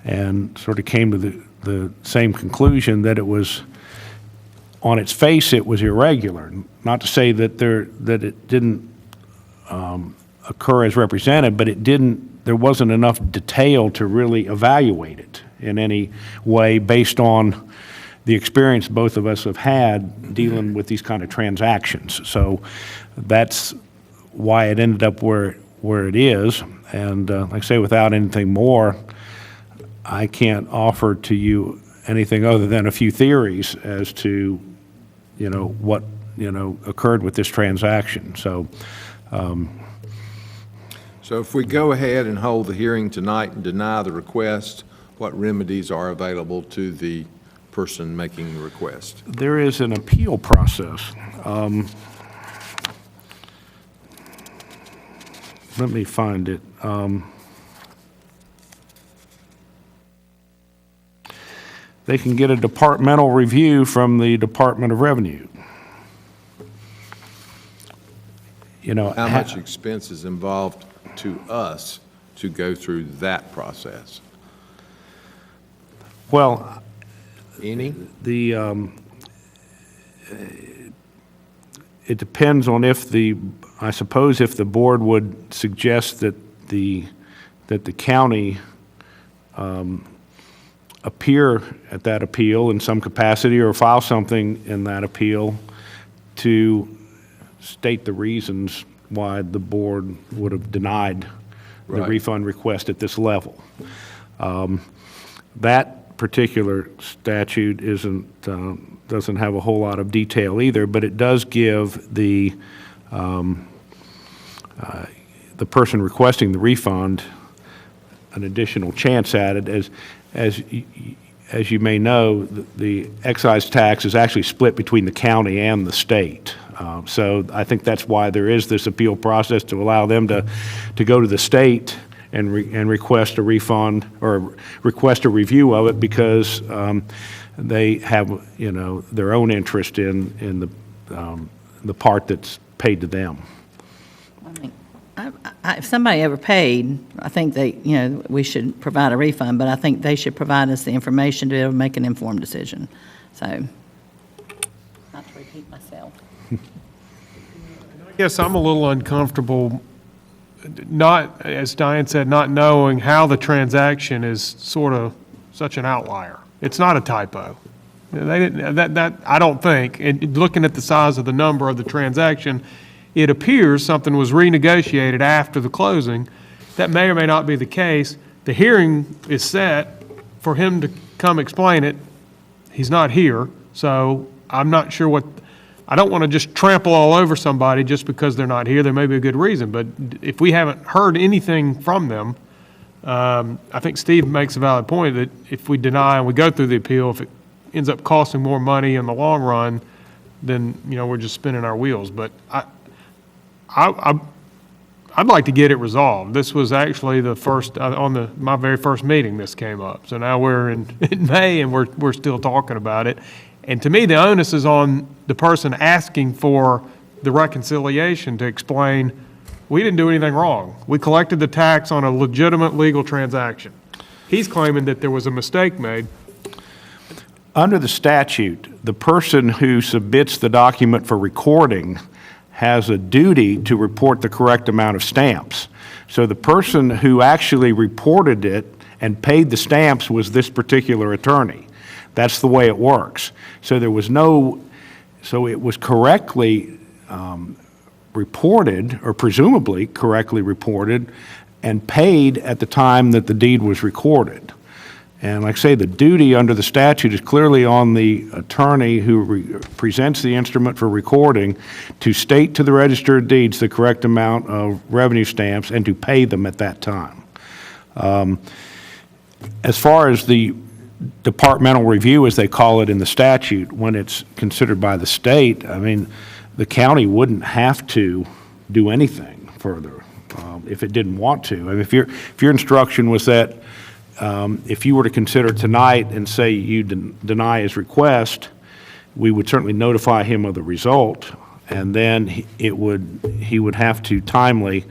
and sort of came to the same conclusion that it was, on its face, it was irregular. Not to say that it didn't occur as represented, but there wasn't enough detail to really evaluate it in any way based on the experience both of us have had dealing with these kind of transactions. So that's why it ended up where it is. And like I say, without anything more, I can't offer to you anything other than a few theories as to, what, occurred with this transaction. So if we go ahead and hold the hearing tonight and deny the request, what remedies are available to the person making the request? There is an appeal process. Let me find it. They can get a departmental review from the Department of Revenue. How much expense is involved to us to go through that process? Well, any? It depends on I suppose if the board would suggest that the county appear at that appeal in some capacity or file something in that appeal to state the reasons why the board would have denied the refund request at this level. That particular statute doesn't have a whole lot of detail either, but it does give the the person requesting the refund an additional chance at it. As you may know, the excise tax is actually split between the county and the state. So I think that's why there is this appeal process, to allow them to go to the state and request a refund or request a review of it, because they have, you know, their own interest in the part that's paid to them. If somebody ever paid, I think we should provide a refund, but I think they should provide us the information to be able to make an informed decision. So, not to repeat myself. I guess I'm a little uncomfortable, not, as Diane said, not knowing how the transaction is sort of such an outlier. It's not a typo. They didn't, I don't think, and looking at the size of the number of the transaction, it appears something was renegotiated after the closing. That may or may not be the case. The hearing is set for him to come explain it. He's not here, so I'm not sure I don't want to just trample all over somebody just because they're not here. There may be a good reason, but if we haven't heard anything from them, I think Steve makes a valid point that if we deny and we go through the appeal, if it ends up costing more money in the long run, then, you know, we're just spinning our wheels. But I'd like to get it resolved. This was actually the first, my very first meeting this came up. So now we're in May and we're still talking about it. And to me, the onus is on the person asking for the reconciliation to explain, we didn't do anything wrong. We collected the tax on a legitimate legal transaction. He's claiming that there was a mistake made. Under the statute, the person who submits the document for recording has a duty to report the correct amount of stamps. So the person who actually reported it and paid the stamps was this particular attorney. That's the way it works. So it was correctly reported, or presumably correctly reported, and paid at the time that the deed was recorded. And like I say, the duty under the statute is clearly on the attorney who presents the instrument for recording to state to the Register of Deeds the correct amount of revenue stamps and to pay them at that time. As far as the departmental review, as they call it in the statute, when it's considered by the state, I mean, the county wouldn't have to do anything further if it didn't want to. I mean, if your instruction was that if you were to consider tonight and say you deny his request, we would certainly notify him of the result, and then he would have to timely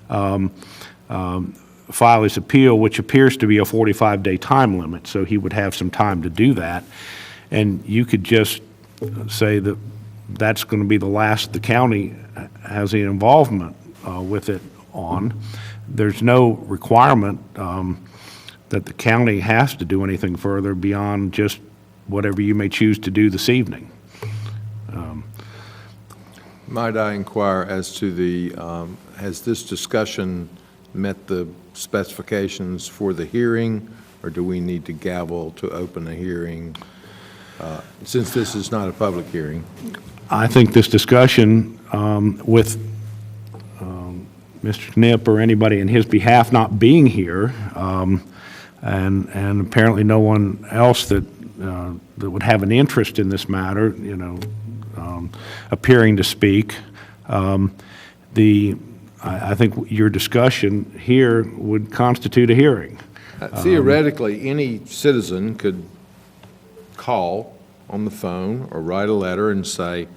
file his appeal, which appears to be a 45-day time limit, so he would have some time to do that. And you could just say that that's going to be the last the county has any involvement with it on. There's no requirement that the county has to do anything further beyond just whatever you may choose to do this evening. Might I inquire as to has this discussion met the specifications for the hearing, or do we need to gavel to open a hearing since this is not a public hearing? I think this discussion with Mr. Knipp or anybody in his behalf not being here, and apparently no one else that would have an interest in this matter, you know, appearing to speak, I think your discussion here would constitute a hearing. Theoretically, any citizen could call on the phone or write a letter and say,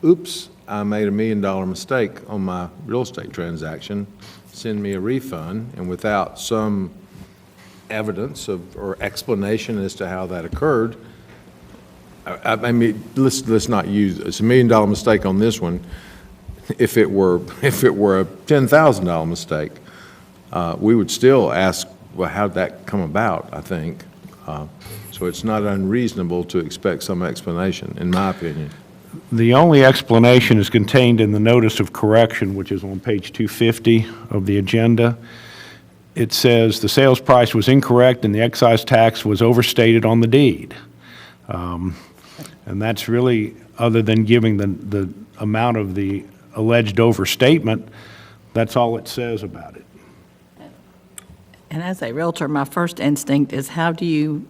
oops, I made $1 million mistake on my real estate transaction, send me a refund, and without some evidence or explanation as to how that occurred, I mean, let's not use, it's $1 million mistake on this one. If it were a $10,000 mistake, we would still ask, well, how'd that come about, I think. So it's not unreasonable to expect some explanation, in my opinion. The only explanation is contained in the notice of correction, which is on page 250 of the agenda. It says the sales price was incorrect and the excise tax was overstated on the deed. And that's really, other than giving the amount of the alleged overstatement. That's all it says about it. And as a Realtor, my first instinct is how do you,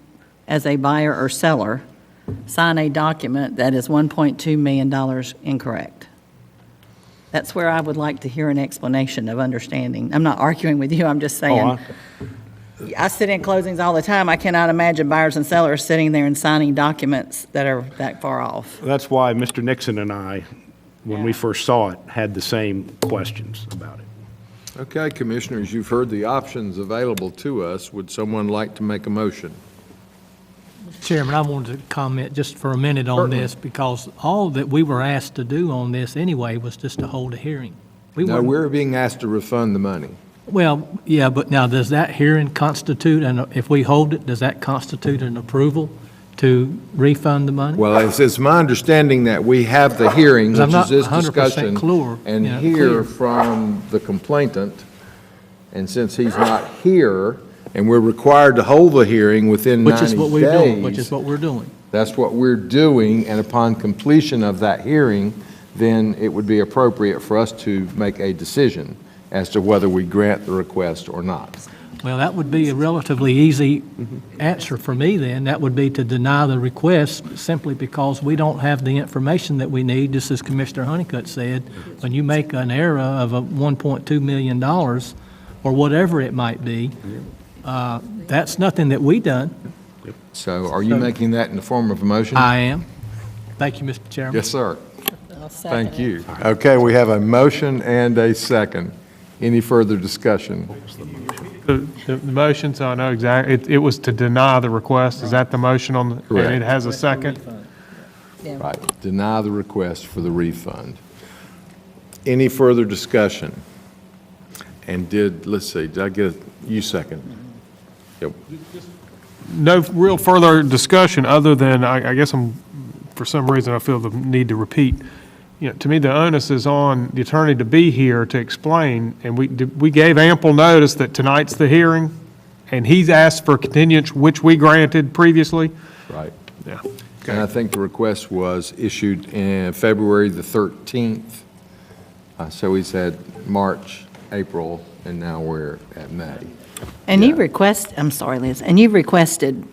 as a buyer or seller, sign a document that is $1.2 million incorrect? That's where I would like to hear an explanation of understanding. I'm not arguing with you, I'm just saying. I sit in closings all the time. I cannot imagine buyers and sellers sitting there and signing documents that are that far off. That's why Mr. Nixon and I, when we first saw it, had the same questions about it. Okay, Commissioners, you've heard the options available to us. Would someone like to make a motion? Chairman, I wanted to comment just for a minute on this, because all that we were asked to do on this anyway was just to hold a hearing. No, we're being asked to refund the money. Well, yeah, but now, does that hearing constitute, and if we hold it, does that constitute an approval to refund the money? Well, it's my understanding that we have the hearing, I'm which not is this 100% discussion, clear, and you know, hear clear. from the complainant. And since he's not here, and we're required to hold the hearing within 90 days. Which is what we're doing, which is what we're doing. That's what we're doing, and upon completion of that hearing, then it would be appropriate for us to make a decision as to whether we grant the request or not. Well, that would be a relatively easy answer for me then. That would be to deny the request simply because we don't have the information that we need, just as Commissioner Honeycutt said. When you make an error of a $1.2 million or whatever it might be, that's nothing that we done. So are you making that in the form of a motion? I am. Thank you, Mr. Chairman. Yes, sir. I'll second Thank you. Okay, we have a motion and a second. Any further discussion? The motion, so I know exactly, it was to deny the request. Is that the motion on the? Correct. And it has a second? Right, deny the request for the refund. Any further discussion? And let's see, did I get you second? Yep. No real further discussion other than, I guess for some reason, I feel the need to repeat. You know, to me, the onus is on the attorney to be here to explain, and we gave ample notice that tonight's the hearing, and he's asked for continuance, which we granted previously. Right. Yeah. And I think the request was issued in February the 13th. So he's had March, April, and now we're at May. And you I'm sorry, Liz, and you've requested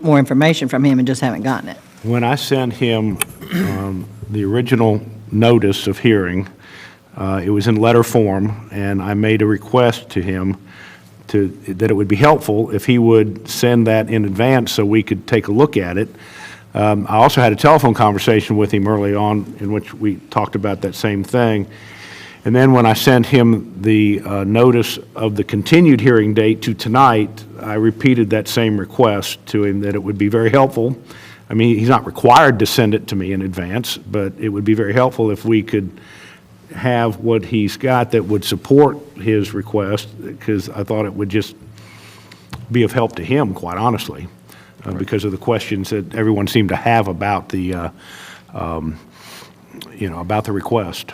more information from him and just haven't gotten it. When I sent him the original notice of hearing, it was in letter form, and I made a request to him that it would be helpful if he would send that in advance so we could take a look at it. I also had a telephone conversation with him early on in which we talked about that same thing. And then when I sent him the notice of the continued hearing date to tonight, I repeated that same request to him, that it would be very helpful. I mean, he's not required to send it to me in advance, but it would be very helpful if we could have what he's got that would support his request, because I thought it would just be of help to him, quite honestly, because of the questions that everyone seemed to have about the, about the request.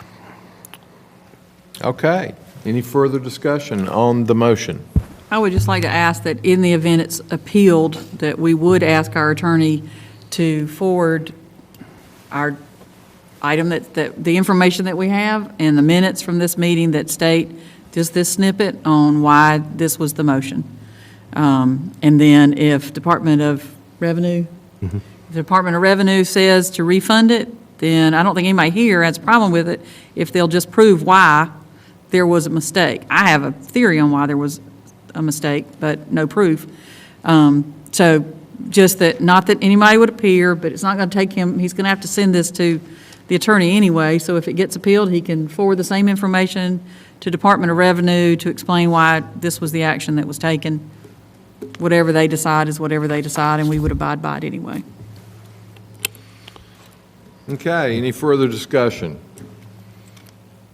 Okay. Any further discussion on the motion? I would just like to ask that in the event it's appealed, that we would ask our attorney to forward our item that the information that we have and the minutes from this meeting that state just this snippet on why this was the motion. And then if Department of Revenue, the Department of Revenue says to refund it, then I don't think anybody here has a problem with it if they'll just prove why there was a mistake. I have a theory on why there was a mistake, but no proof. So just that, not that anybody would appear, but it's not going to take him, he's going to have to send this to the attorney anyway, so if it gets appealed, he can forward the same information to Department of Revenue to explain why this was the action that was taken. Whatever they decide is whatever they decide, and we would abide by it anyway. Okay, any further discussion?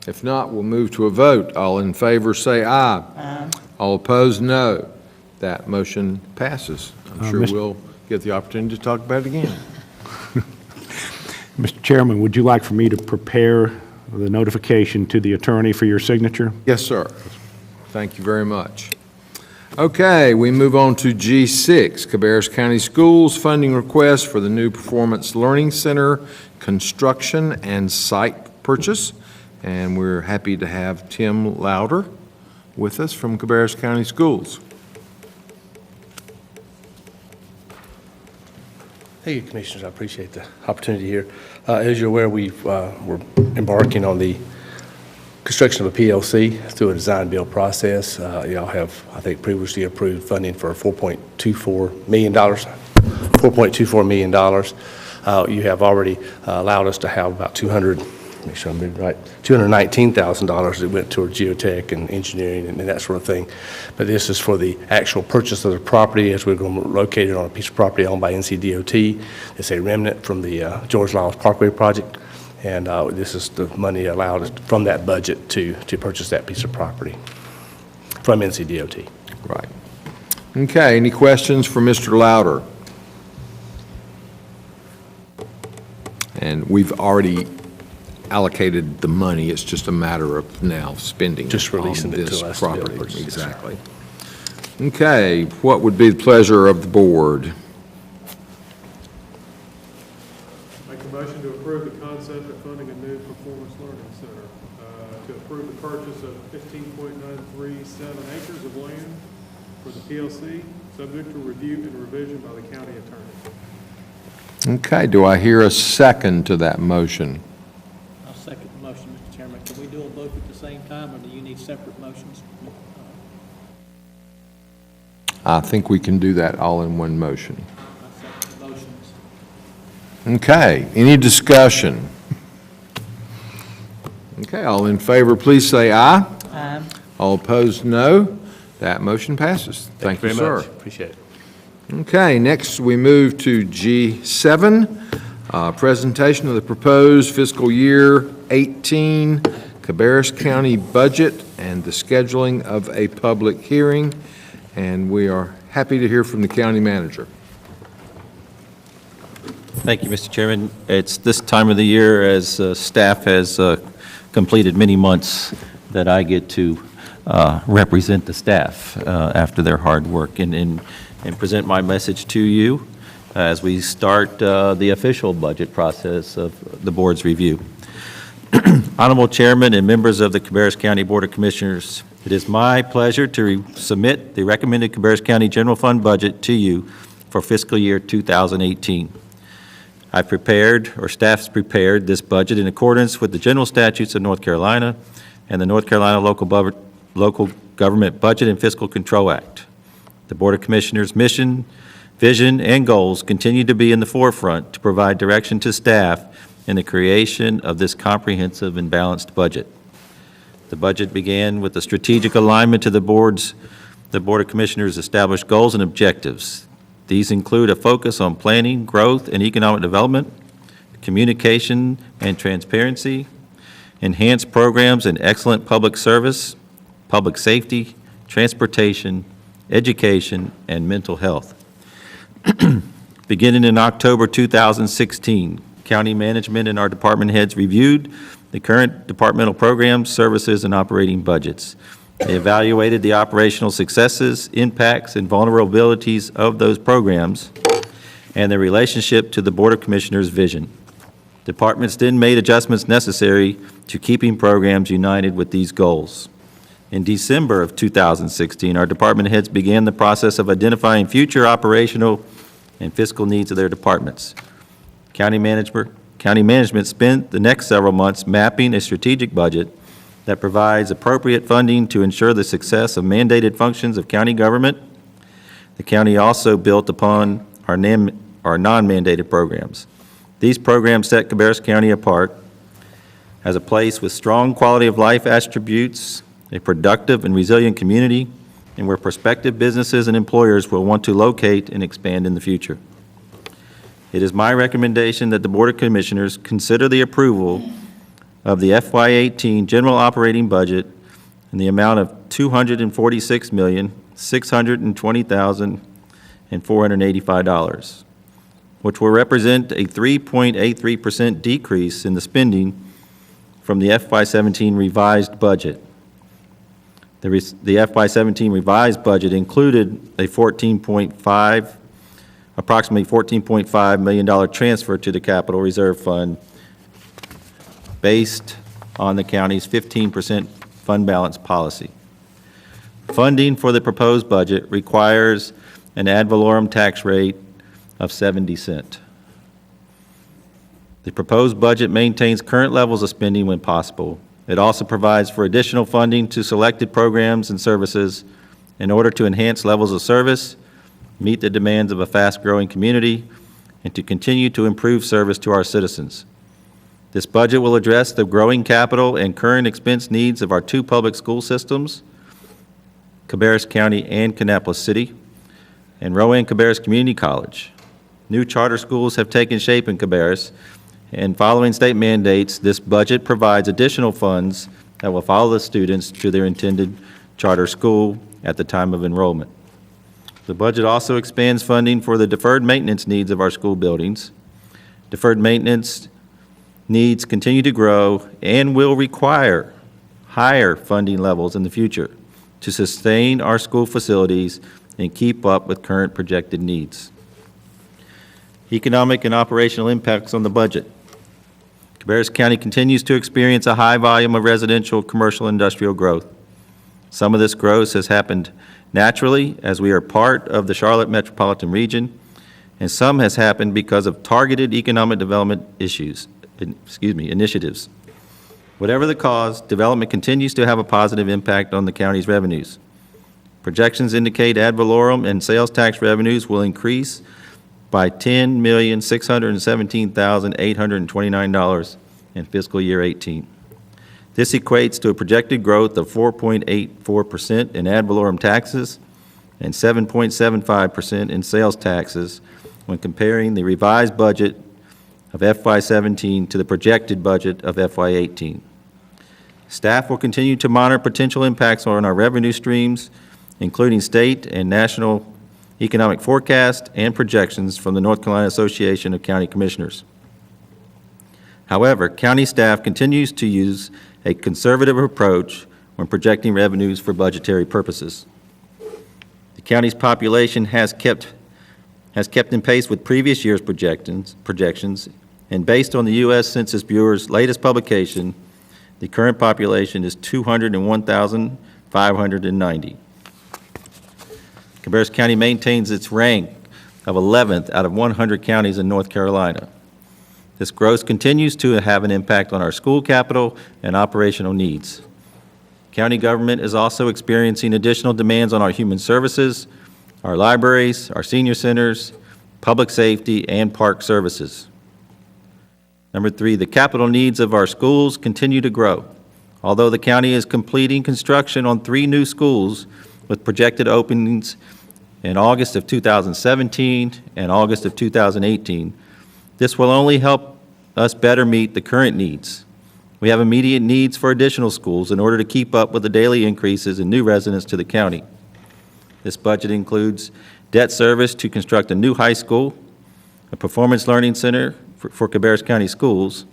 If not, we'll move to a vote. All in favor say aye. Aye. All opposed, no. That motion passes. I'm sure we'll get the opportunity to talk about it again. Mr. Chairman, would you like for me to prepare the notification to the attorney for your signature? Yes, sir. Thank you very much. Okay, we move on to G6, Cabarrus County Schools funding request for the new Performance Learning Center construction and site purchase. and we're happy to have Tim Louder with us from Cabarrus County Schools. Hey, Commissioners, I appreciate the opportunity here. As you're aware, we're embarking on the construction of a PLC through a design-build process. Y'all have, I think, previously approved funding for $4.24 million. You have already allowed us to have about $219,000 that went toward geotech and engineering and that sort of thing. But this is for the actual purchase of the property, as we're going to locate it on a piece of property owned by NCDOT. It's a remnant from the George Lyles Parkway project, and this is the money allowed from that budget to purchase that piece of property from NCDOT. Right. Okay, any questions for Mr. Louder? And we've already allocated the money, it's just a matter of now spending Just releasing on it to this us to be able to property. purchase it. Exactly. Okay, what would be the pleasure of the board? Make a motion to approve the concept of funding a new performance learning center, to approve the purchase of 15.937 acres of land for the PLC, subject to review and revision by the county attorney. Okay, do I hear a second to that motion? I'll second the motion, Mr. Chairman. Can we do them both at the same time, or do you need separate motions? I think we can do that all in one motion. I second the motions. Okay, any discussion? Okay, all in favor, please say aye. Aye. All opposed, no. That motion passes. Thank you, very sir. much. Appreciate it. Okay, next we move to G7, presentation of the proposed fiscal year 18 Cabarrus County budget and the scheduling of a public hearing. And we are happy to hear from the county manager. Thank you, Mr. Chairman. It's this time of the year, as staff has completed many months, that I get to represent the staff after their hard work and present my message to you as we start the official budget process of the board's review. Honorable Chairman and members of the Cabarrus County Board of Commissioners, it is my pleasure to submit the recommended Cabarrus County General Fund budget to you for fiscal year 2018. I prepared, or staff's prepared, this budget in accordance with the general statutes of North Carolina and the North Carolina Local Government Budget and Fiscal Control Act. The Board of Commissioners' mission, vision, and goals continue to be in the forefront to provide direction to staff in the creation of this comprehensive and balanced budget. The budget began with the strategic alignment to the Board of Commissioners' established goals and objectives. These include a focus on planning, growth, and economic development, communication and transparency, enhanced programs and excellent public service, public safety, transportation, education, and mental health. Beginning in October 2016, county management and our department heads reviewed the current departmental programs, services, and operating budgets. They evaluated the operational successes, impacts, and vulnerabilities of those programs and their relationship to the Board of Commissioners' vision. Departments then made adjustments necessary to keeping programs united with these goals. In December of 2016, our department heads began the process of identifying future operational and fiscal needs of their departments. County management spent the next several months mapping a strategic budget that provides appropriate funding to ensure the success of mandated functions of county government. The county also built upon our non-mandated programs. These programs set Cabarrus County apart as a place with strong quality of life attributes, a productive and resilient community, and where prospective businesses and employers will want to locate and expand in the future. It is my recommendation that the Board of Commissioners consider the approval of the FY18 general operating budget in the amount of $246,620,485, which will represent a 3.83% decrease in the spending from the FY17 revised budget. The FY17 revised budget included a approximately $14.5 million transfer to the Capital Reserve Fund based on the county's 15% fund balance policy. Funding for the proposed budget requires an ad valorem tax rate of 70 cents. The proposed budget maintains current levels of spending when possible. It also provides for additional funding to selected programs and services in order to enhance levels of service, meet the demands of a fast-growing community, and to continue to improve service to our citizens. This budget will address the growing capital and current expense needs of our two public school systems, Cabarrus County and Kannapolis City, and Rowan Cabarrus Community College. New charter schools have taken shape in Cabarrus, and following state mandates, this budget provides additional funds that will follow the students to their intended charter school at the time of enrollment. The budget also expands funding for the deferred maintenance needs of our school buildings. Deferred maintenance needs continue to grow and will require higher funding levels in the future to sustain our school facilities and keep up with current projected needs. Economic and operational impacts on the budget. Cabarrus County continues to experience a high volume of residential, commercial, industrial growth. Some of this growth has happened naturally as we are part of the Charlotte metropolitan region, and some has happened because of targeted economic development initiatives. Whatever the cause, development continues to have a positive impact on the county's revenues. Projections indicate ad valorem and sales tax revenues will increase by $10,617,829 in fiscal year 18. This equates to a projected growth of 4.84% in ad valorem taxes and 7.75% in sales taxes when comparing the revised budget of FY17 to the projected budget of FY18. Staff will continue to monitor potential impacts on our revenue streams, including state and national economic forecast and projections from the North Carolina Association of County Commissioners. However, county staff continues to use a conservative approach when projecting revenues for budgetary purposes. The county's population has kept in pace with previous year's projections, and based on the U.S. Census Bureau's latest publication, the current population is 201,590. Cabarrus County maintains its rank of 11th out of 100 counties in North Carolina. This growth continues to have an impact on our school capital and operational needs. County government is also experiencing additional demands on our human services, our libraries, our senior centers, public safety, and park services. Number 3, the capital needs of our schools continue to grow. Although the county is completing construction on 3 new schools with projected openings in August of 2017 and August of 2018, this will only help us better meet the current needs. We have immediate needs for additional schools in order to keep up with the daily increases in new residents to the county. This budget includes debt service to construct a new high school, a performance learning center for Cabarrus County schools,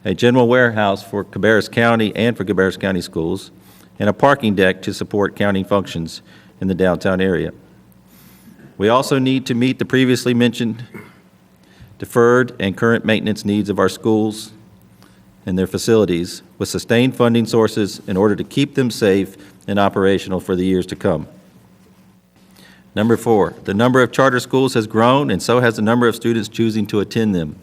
a general warehouse for Cabarrus County and for Cabarrus County schools, and a parking deck to support county functions in the downtown area. We also need to meet the previously mentioned deferred and current maintenance needs of our schools and their facilities with sustained funding sources in order to keep them safe and operational for the years to come. Number 4, the number of charter schools has grown, and so has the number of students choosing to attend them.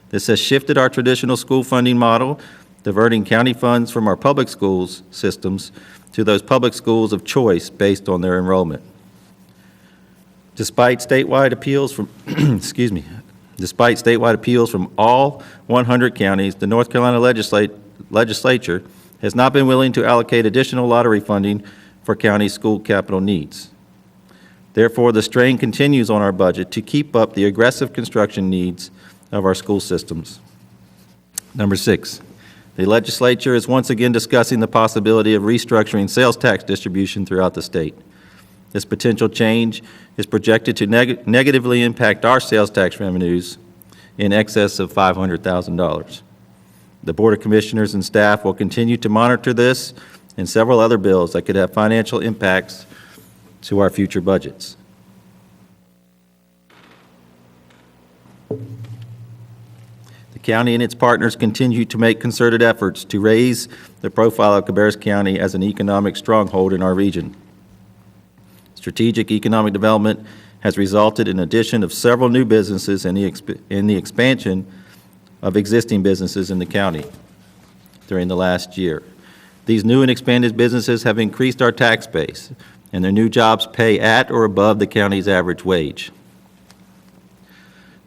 This has shifted our traditional school funding model, diverting county funds from our public schools systems to those public schools of choice based on their enrollment. Despite statewide appeals from Despite statewide appeals from all 100 counties, the North Carolina legislature has not been willing to allocate additional lottery funding for county school capital needs. Therefore, the strain continues on our budget to keep up the aggressive construction needs of our school systems. Number 6, the legislature is once again discussing the possibility of restructuring sales tax distribution throughout the state. This potential change is projected to negatively impact our sales tax revenues in excess of $500,000. The Board of Commissioners and staff will continue to monitor this and several other bills that could have financial impacts to our future budgets. The county and its partners continue to make concerted efforts to raise the profile of Cabarrus County as an economic stronghold in our region. Strategic economic development has resulted in addition of several new businesses and the expansion of existing businesses in the county during the last year. These new and expanded businesses have increased our tax base, and their new jobs pay at or above the county's average wage.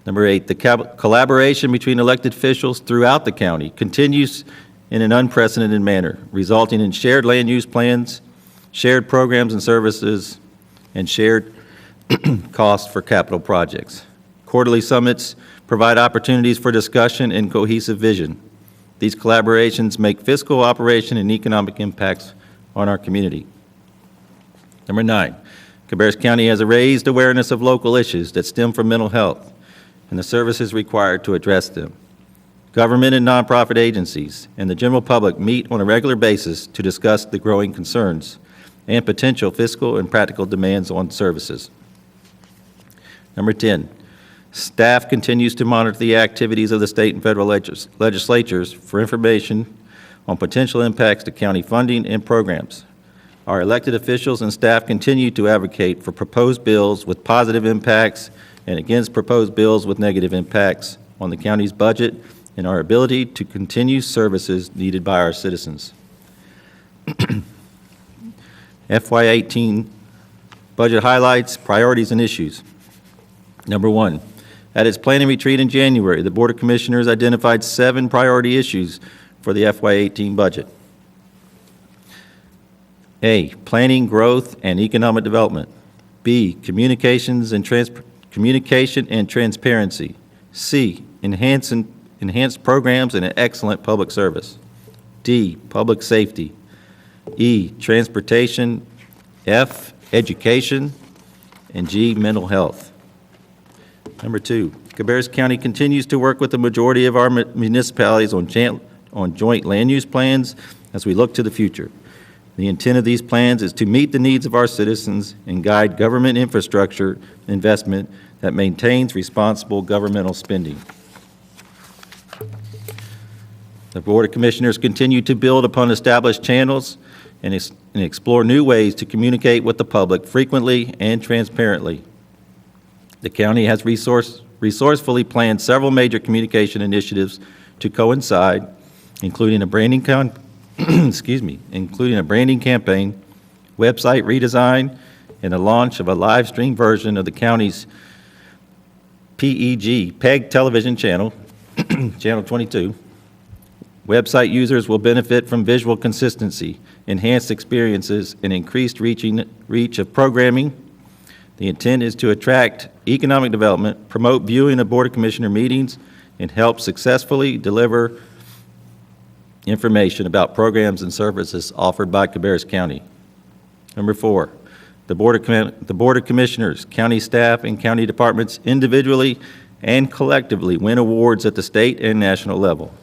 Number 8, the collaboration between elected officials throughout the county continues in an unprecedented manner, resulting in shared land use plans, shared programs and services, and shared costs for capital projects. Quarterly summits provide opportunities for discussion and cohesive vision. These collaborations make fiscal operation and economic impacts on our community. Number 9, Cabarrus County has raised awareness of local issues that stem from mental health and the services required to address them. Government and nonprofit agencies and the general public meet on a regular basis to discuss the growing concerns and potential fiscal and practical demands on services. Number 10, staff continues to monitor the activities of the state and federal legislatures for information on potential impacts to county funding and programs. Our elected officials and staff continue to advocate for proposed bills with positive impacts and against proposed bills with negative impacts on the county's budget and our ability to continue services needed by our citizens. FY18 budget highlights, priorities, and issues. Number 1, at its planning retreat in January, the Board of Commissioners identified 7 priority issues for the FY18 budget. A, planning, growth, and economic development. B, communication and transparency. C, enhanced programs and an excellent public service. D, public safety. E, transportation. F, education. And G, mental health. Number 2, Cabarrus County continues to work with the majority of our municipalities on joint land use plans as we look to the future. The intent of these plans is to meet the needs of our citizens and guide government infrastructure investment that maintains responsible governmental spending. The Board of Commissioners continue to build upon established channels and explore new ways to communicate with the public frequently and transparently. The county has resourcefully planned several major communication initiatives to coincide, including a branding including a branding campaign, website redesign, and the launch of a live stream version of the county's PEG television channel, Channel 22. Website users will benefit from visual consistency, enhanced experiences, and increased reach of programming. The intent is to attract economic development, promote viewing of Board of Commissioner meetings, and help successfully deliver information about programs and services offered by Cabarrus County. Number 4, the Board of Commissioners, county staff, and county departments individually and collectively win awards at the state and national level.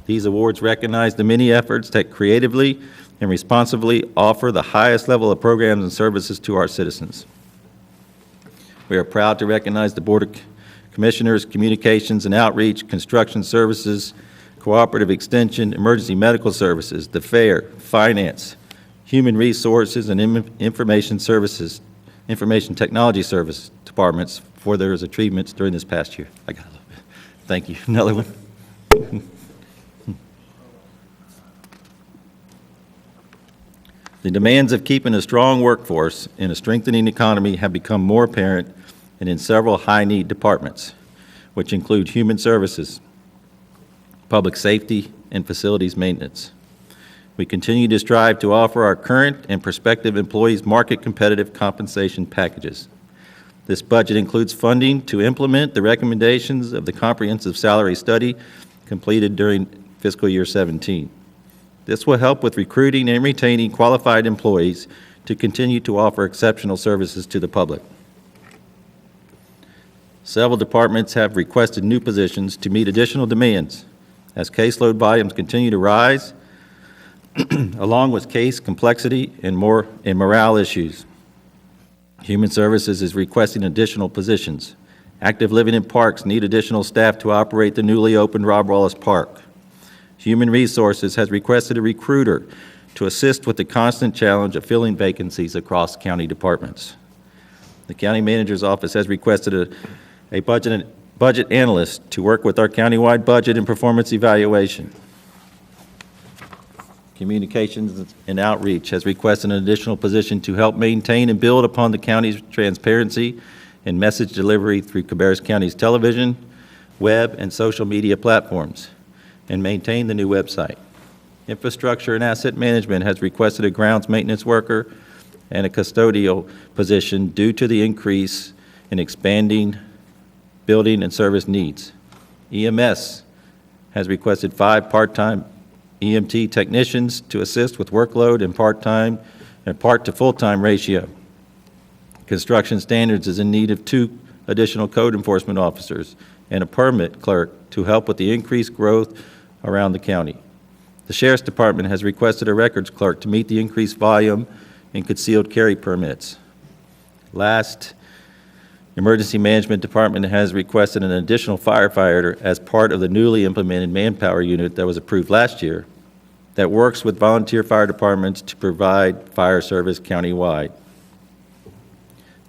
These awards recognize the many efforts that creatively and responsibly offer the highest level of programs and services to our citizens. We are proud to recognize the Board of Commissioners, Communications and Outreach, Construction Services, Cooperative Extension, Emergency Medical Services, the Fair, Finance, Human Resources, and Information Technology Service departments for their achievements during this past year. I got a little bit. Thank you. Another one. The demands of keeping a strong workforce and a strengthening economy have become more apparent and in several high-need departments, which include human services, public safety, and facilities maintenance. We continue to strive to offer our current and prospective employees market-competitive compensation packages. This budget includes funding to implement the recommendations of the comprehensive salary study completed during fiscal year 17. This will help with recruiting and retaining qualified employees to continue to offer exceptional services to the public. Several departments have requested new positions to meet additional demands as caseload volumes continue to rise, along with case complexity and morale issues. Human Services is requesting additional positions, Active Living in Parks need additional staff to operate the newly opened Rob Wallace Park. Human Resources has requested a recruiter to assist with the constant challenge of filling vacancies across county departments. The County Manager's Office has requested a budget analyst to work with our countywide budget and performance evaluation. Communications and Outreach has requested an additional position to help maintain and build upon the county's transparency and message delivery through Cabarrus County's television, web, and social media platforms, and maintain the new website. Infrastructure and Asset Management has requested a grounds maintenance worker and a custodial position due to the increase in expanding building and service needs. EMS has requested 5 part-time EMT technicians to assist with workload and part-time and part to full-time ratio. Construction Standards is in need of 2 additional code enforcement officers and a permit clerk to help with the increased growth around the county. The Sheriff's Department has requested a records clerk to meet the increased volume in concealed carry permits. Last, Emergency Management Department has requested an additional firefighter as part of the newly implemented manpower unit that was approved last year that works with volunteer fire departments to provide fire service countywide.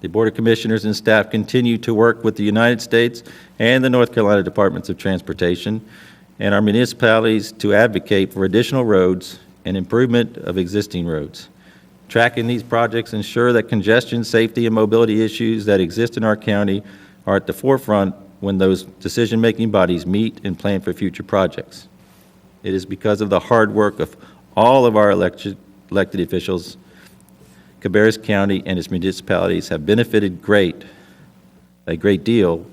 The Board of Commissioners and staff continue to work with the United States and the North Carolina Departments of Transportation and our municipalities to advocate for additional roads and improvement of existing roads. Tracking these projects ensure that congestion, safety, and mobility issues that exist in our county are at the forefront when those decision-making bodies meet and plan for future projects. It is because of the hard work of all of our elected officials, Cabarrus County and its municipalities have benefited a great deal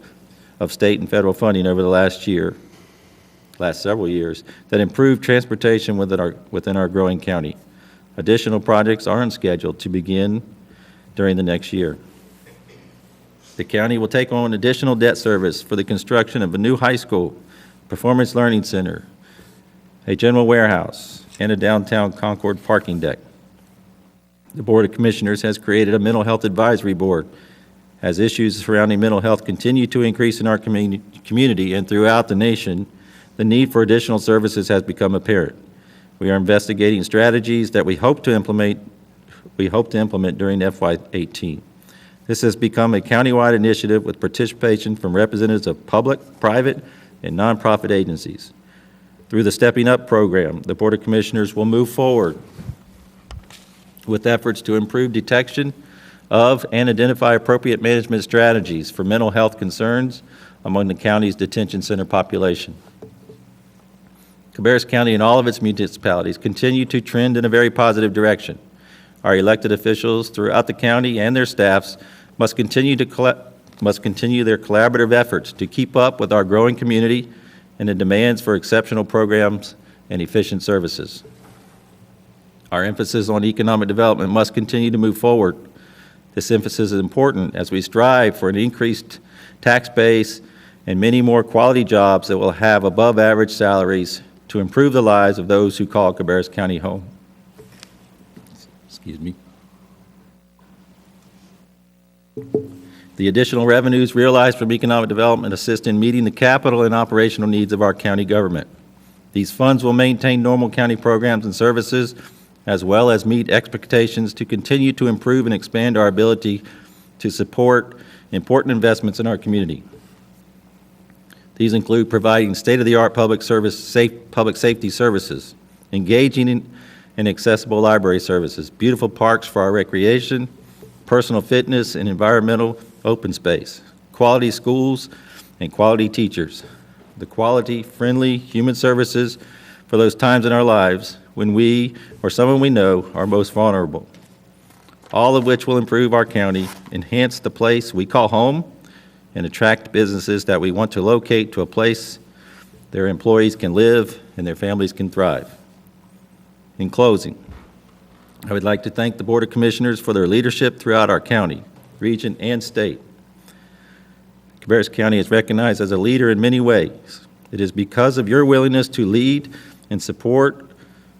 of state and federal funding over the last several years that improved transportation within our growing county. Additional projects are on schedule to begin during the next year. The county will take on additional debt service for the construction of a new high school, performance learning center, a general warehouse, and a downtown Concord parking deck. The Board of Commissioners has created a mental health advisory board. As issues surrounding mental health continue to increase in our community and throughout the nation, the need for additional services has become apparent. We are investigating strategies that we hope to implement during FY18. This has become a countywide initiative with participation from representatives of public, private, and nonprofit agencies. Through the Stepping Up program, the Board of Commissioners will move forward with efforts to improve detection of and identify appropriate management strategies for mental health concerns among the county's detention center population. Cabarrus County and all of its municipalities continue to trend in a very positive direction. Our elected officials throughout the county and their staffs must continue their collaborative efforts to keep up with our growing community and the demands for exceptional programs and efficient services. Our emphasis on economic development must continue to move forward. This emphasis is important as we strive for an increased tax base and many more quality jobs that will have above-average salaries to improve the lives of those who call Cabarrus County home. Excuse me. The additional revenues realized from economic development assist in meeting the capital and operational needs of our county government. These funds will maintain normal county programs and services, as well as meet expectations to continue to improve and expand our ability to support important investments in our community. These include providing state-of-the-art public safety services, engaging in accessible library services, beautiful parks for our recreation, personal fitness and environmental open space, quality schools and quality teachers, the quality, friendly human services for those times in our lives when we or someone we know are most vulnerable, all of which will improve our county, enhance the place we call home, and attract businesses that we want to locate to a place their employees can live and their families can thrive. In closing, I would like to thank the Board of Commissioners for their leadership throughout our county, region, and state. Cabarrus County is recognized as a leader in many ways. It is because of your willingness to lead and support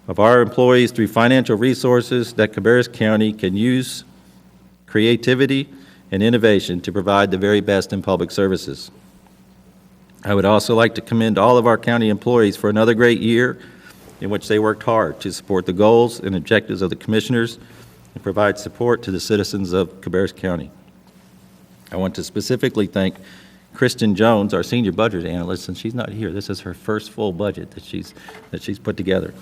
of our employees through financial resources that Cabarrus County can use creativity and innovation to provide the very best in public services. I would also like to commend all of our county employees for another great year in which they worked hard to support the goals and objectives of the commissioners and provide support to the citizens of Cabarrus County. I want to specifically thank Kristen Jones, our senior budget analyst, and she's not here. This is her first full budget that she's put together.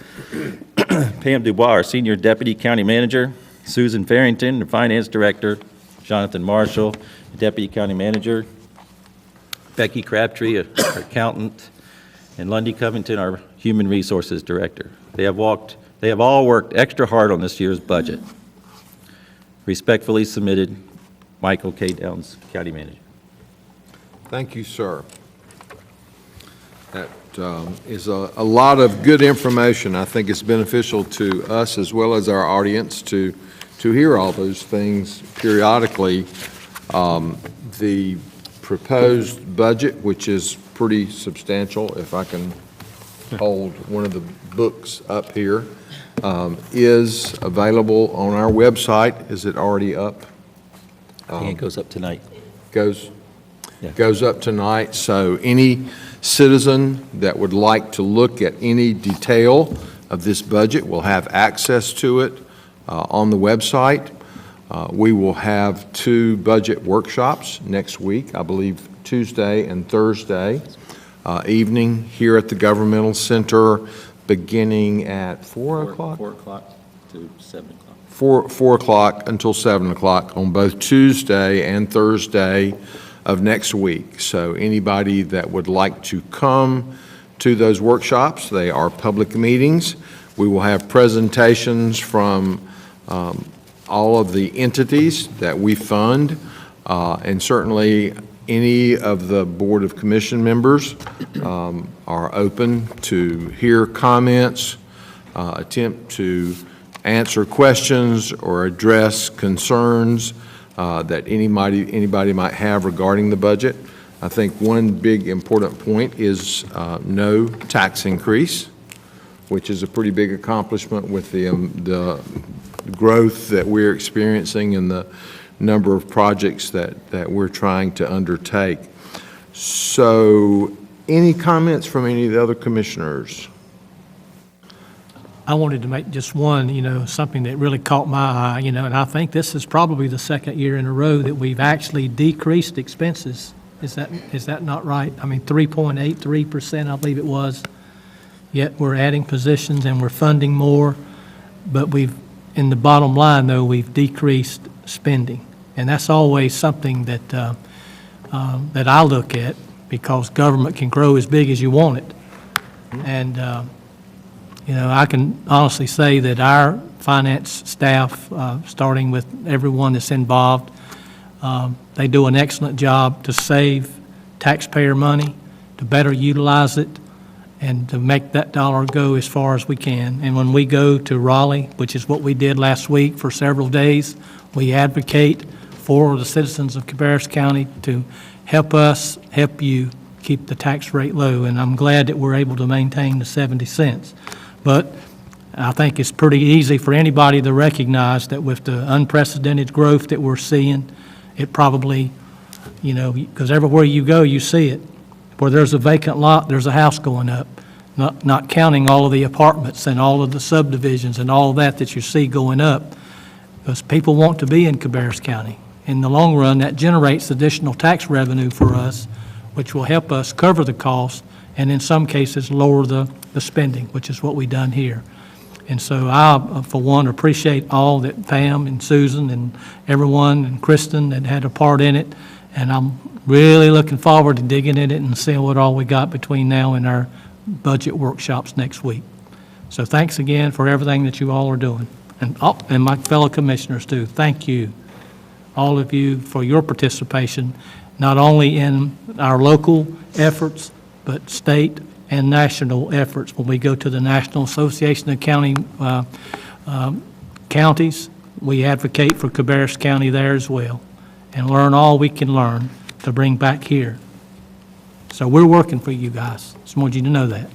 Pam Dubois, our senior deputy county manager, Susan Farrington, the finance director, Jonathan Marshall, the deputy county manager, Becky Crabtree, our accountant, and Lundy Covington, our human resources director. They have all worked extra hard on this year's budget. Respectfully submitted, Michael K. Downs, county manager. Thank you, sir. That is a lot of good information. I think it's beneficial to us as well as our audience to hear all those things periodically. The proposed budget, which is pretty substantial, if I can hold one of the books up here, is available on our website. Is it already up? I think it goes up tonight. Goes up tonight, so any citizen that would like to look at any detail of this budget will have access to it on the website. We will have 2 budget workshops next week, I believe Tuesday and Thursday evening here at the Governmental Center, beginning at 4 o'clock? 4 o'clock to 7 o'clock. 4 o'clock until 7 o'clock on both Tuesday and Thursday of next week. So anybody that would like to come to those workshops, they are public meetings. We will have presentations from all of the entities that we fund, and certainly any of the Board of Commission members are open to hear comments, attempt to answer questions or address concerns that anybody might have regarding the budget. I think one big important point is no tax increase, which is a pretty big accomplishment with the growth that we're experiencing and the number of projects that we're trying to undertake. So, any comments from any of the other commissioners? I wanted to make just one, something that really caught my eye, and I think this is probably the second year in a row that we've actually decreased expenses. Is that not right? I mean, 3.83%, I believe it was. Yet we're adding positions and we're funding more, but in the bottom line, though, we've decreased spending. And that's always something that that I look at, because government can grow as big as you want it. And I can honestly say that our finance staff, starting with everyone that's involved, they do an excellent job to save taxpayer money, to better utilize it, and to make that dollar go as far as we can. And when we go to Raleigh, which is what we did last week for several days, we advocate for the citizens of Cabarrus County to help us, help you keep the tax rate low. And I'm glad that we're able to maintain the 70 cents. But I think it's pretty easy for anybody to recognize that with the unprecedented growth that we're seeing, it probably, because everywhere you go, you see it. Where there's a vacant lot, there's a house going up, not counting all of the apartments and all of the subdivisions and all of that you see going up, because people want to be in Cabarrus County. In the long run, that generates additional tax revenue for us, which will help us cover the cost and in some cases lower the spending, which is what we've done here. And so I, for one, appreciate all that Pam and Susan and everyone and Kristen that had a part in it, and I'm really looking forward to digging in it and seeing what all we got between now and our budget workshops next week. So thanks again for everything that you all are doing. And my fellow commissioners too, thank you, all of you, for your participation, not only in our local efforts, but state and national efforts. When we go to the National Association of Counties, we advocate for Cabarrus County there as well, and learn all we can learn to bring back here. So we're working for you guys. Just wanted you to know that.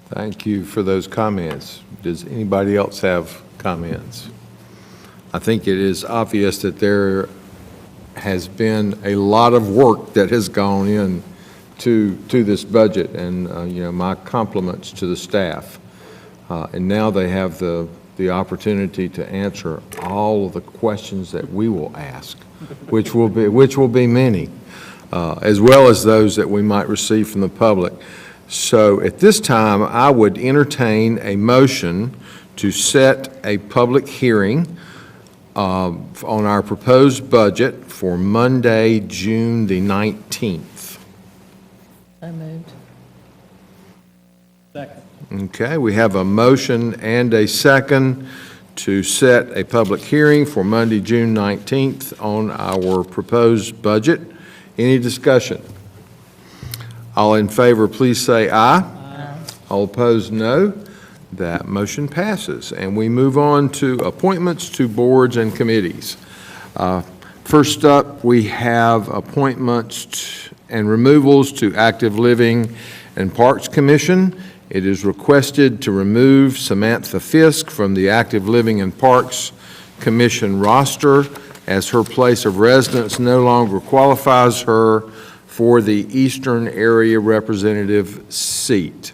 Thank you for those comments. Does anybody else have comments? I think it is obvious that there has been a lot of work that has gone in to this budget, and, my compliments to the staff. And now they have the opportunity to answer all of the questions that we will ask, which will be many, as well as those that we might receive from the public. So at this time, I would entertain a motion to set a public hearing on our proposed budget for Monday, June the 19th. So moved. Second. Okay, we have a motion and a second to set a public hearing for Monday, June 19th on our proposed budget. Any discussion? All in favor, please say aye. Aye. All opposed, no. That motion passes. And we move on to appointments to boards and committees. First up, we have appointments and removals to Active Living and Parks Commission. It is requested to remove Samantha Fisk from the Active Living and Parks Commission roster, as her place of residence no longer qualifies her for the Eastern Area Representative seat.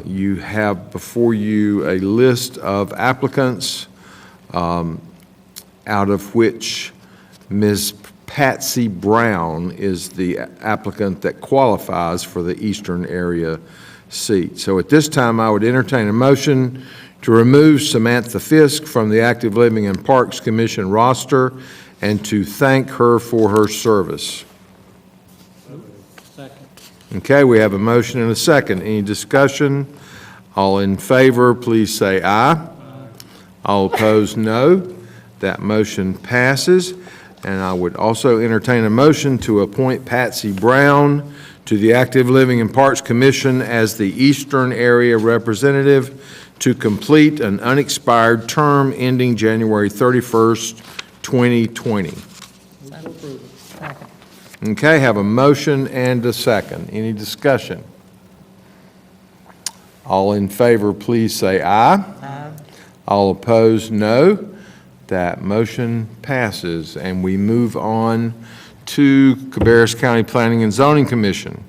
You have before you a list of applicants, out of which Ms. Patsy Brown is the applicant that qualifies for the Eastern Area seat. So at this time, I would entertain a motion to remove Samantha Fisk from the Active Living and Parks Commission roster and to thank her for her service. Second. Okay, we have a motion and a second. Any discussion? All in favor, please say aye. Aye. All opposed, no. That motion passes. And I would also entertain a motion to appoint Patsy Brown to the Active Living and Parks Commission as the Eastern Area Representative to complete an unexpired term ending January 31st, 2020. Second. Okay, have a motion and a second. Any discussion? All in favor, please say aye. Aye. All opposed, no. That motion passes, and we move on to Cabarrus County Planning and Zoning Commission.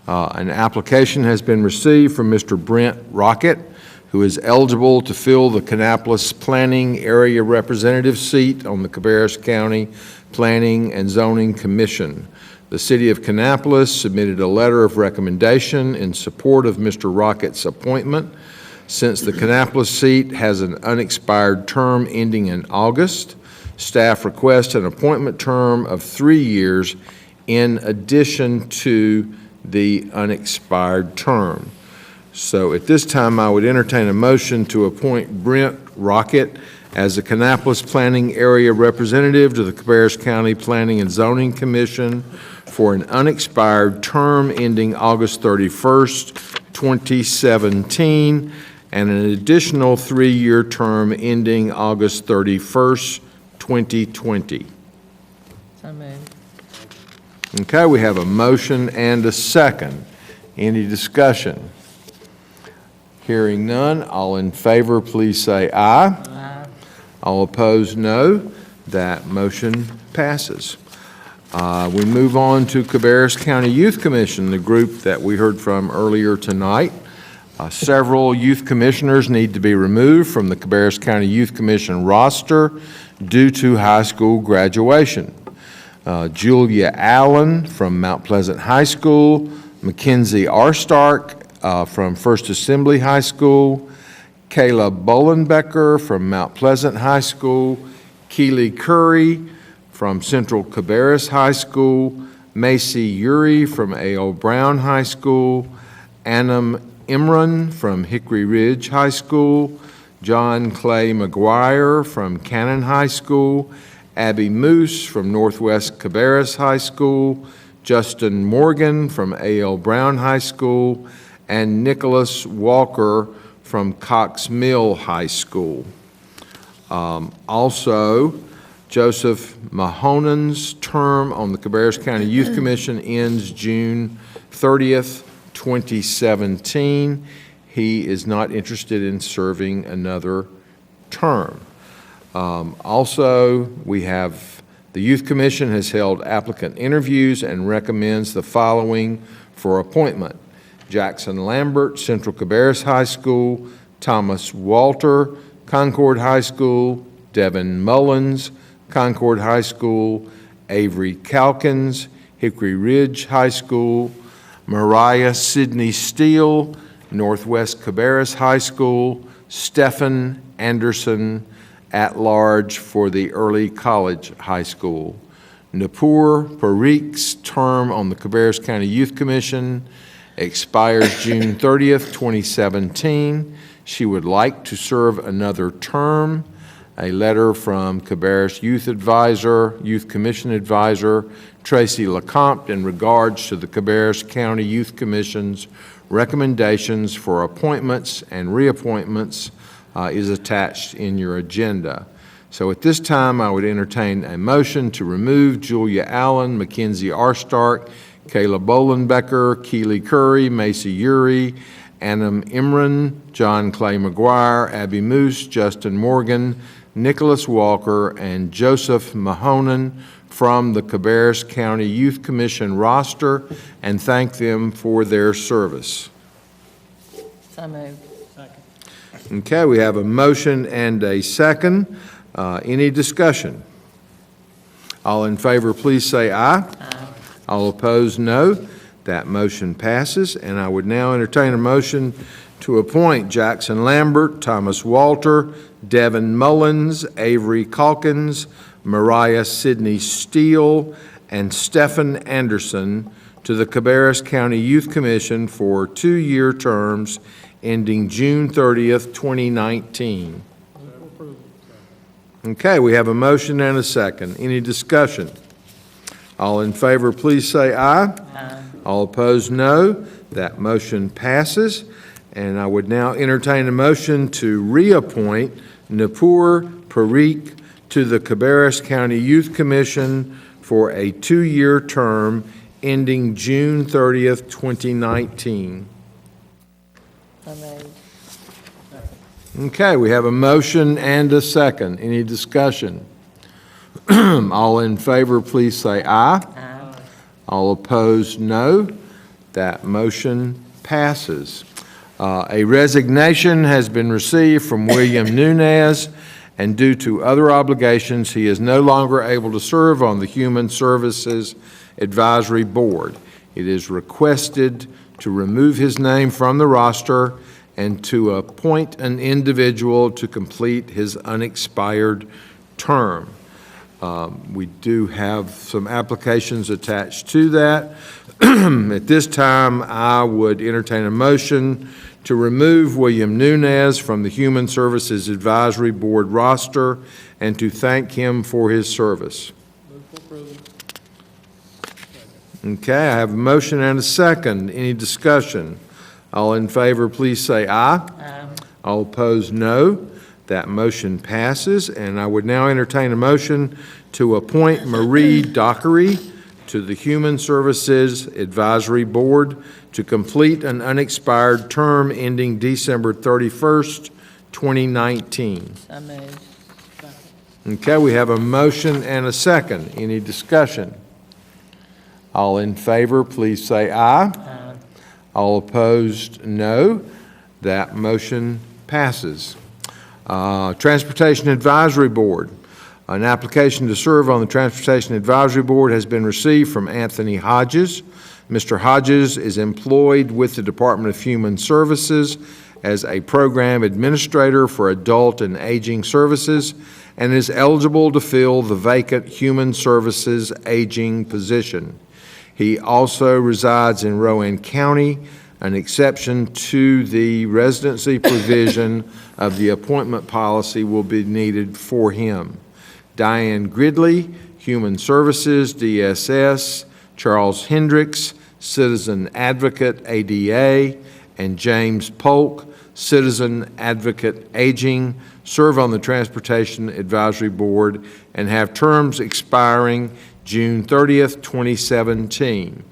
An application has been received from Mr. Brent Rocket, who is eligible to fill the Kannapolis Planning Area Representative seat on the Cabarrus County Planning and Zoning Commission. The City of Kannapolis submitted a letter of recommendation in support of Mr. Rocket's appointment. Since the Kannapolis seat has an unexpired term ending in August, staff requests an appointment term of 3 years in addition to the unexpired term. So at this time, I would entertain a motion to appoint Brent Rocket as the Kannapolis Planning Area Representative to the Cabarrus County Planning and Zoning Commission for an unexpired term ending August 31st, 2017, and an additional 3-year term ending August 31st, 2020. So moved. Okay, we have a motion and a second. Any discussion? Hearing none, all in favor, please say aye. Aye. All opposed, no. That motion passes. We move on to Cabarrus County Youth Commission, the group that we heard from earlier tonight. Several youth commissioners need to be removed from the Cabarrus County Youth Commission roster due to high school graduation. Julia Allen from Mount Pleasant High School, Mackenzie Arstark from First Assembly High School, Kayla Bollenbecker from Mount Pleasant High School, Keely Curry from Central Cabarrus High School, Macy Uri from A.O. Brown High School, Annam Imran from Hickory Ridge High School, John Clay McGuire from Cannon High School, Abby Moose from Northwest Cabarrus High School, Justin Morgan from A.L. Brown High School, and Nicholas Walker from Cox Mill High School. Also, Joseph Mahonen's term on the Cabarrus County Youth Commission ends June 30th, 2017. He is not interested in serving another term. Also, we have The Youth Commission has held applicant interviews and recommends the following for appointment: Jackson Lambert, Central Cabarrus High School; Thomas Walter, Concord High School; Devin Mullins, Concord High School; Avery Calkins, Hickory Ridge High School; Mariah Sidney Steele, Northwest Cabarrus High School; Stephen Anderson, at large for the Early College High School. Nupur Parik's term on the Cabarrus County Youth Commission expires June 30th, 2017. She would like to serve another term. A letter from Cabarrus Youth Commission Advisor Tracy LeCompte in regards to the Cabarrus County Youth Commission's recommendations for appointments and reappointments is attached in your agenda. So at this time, I would entertain a motion to remove Julia Allen, Mackenzie Arstark, Kayla Bolenbecker, Keely Curry, Macy Uri, Annam Imran, John Clay McGuire, Abby Moose, Justin Morgan, Nicholas Walker, and Joseph Mahonen from the Cabarrus County Youth Commission roster and thank them for their service. So moved. Okay, we have a motion and a second. Any discussion? All in favor, please say aye. Aye. All opposed, no. That motion passes, and I would now entertain a motion to appoint Jackson Lambert, Thomas Walter, Devin Mullins, Avery Calkins, Mariah Sidney Steele, and Stephen Anderson to the Cabarrus County Youth Commission for 2-year terms ending June 30th, 2019. Okay, we have a motion and a second. Any discussion? All in favor, please say aye. Aye. All opposed, no. That motion passes. And I would now entertain a motion to reappoint Nupur Parikh to the Cabarrus County Youth Commission for a 2-year term ending June 30th, 2019. Okay, we have a motion and a second. Any discussion? All in favor, please say aye. Aye. All opposed, no. That motion passes. A resignation has been received from William Nunez, and due to other obligations, he is no longer able to serve on the Human Services Advisory Board. It is requested to remove his name from the roster and to appoint an individual to complete his unexpired term. We do have some applications attached to that. At this time, I would entertain a motion to remove William Nunez from the Human Services Advisory Board roster and to thank him for his service. Okay, I have a motion and a second. Any discussion? All in favor, please say aye. Aye. All opposed, no. That motion passes, and I would now entertain a motion to appoint Marie Dockery to the Human Services Advisory Board to complete an unexpired term ending December 31st, 2019. So moved. Okay, we have a motion and a second. Any discussion? All in favor, please say aye. Aye. All opposed, no. That motion passes. Transportation Advisory Board. An application to serve on the Transportation Advisory Board has been received from Anthony Hodges. Mr. Hodges is employed with the Department of Human Services as a program administrator for adult and aging services and is eligible to fill the vacant Human Services aging position. He also resides in Rowan County. An exception to the residency provision of the appointment policy will be needed for him. Diane Gridley, Human Services, DSS, Charles Hendricks, Citizen Advocate, ADA, and James Polk, Citizen Advocate, Aging, serve on the Transportation Advisory Board and have terms expiring June 30th, 2017.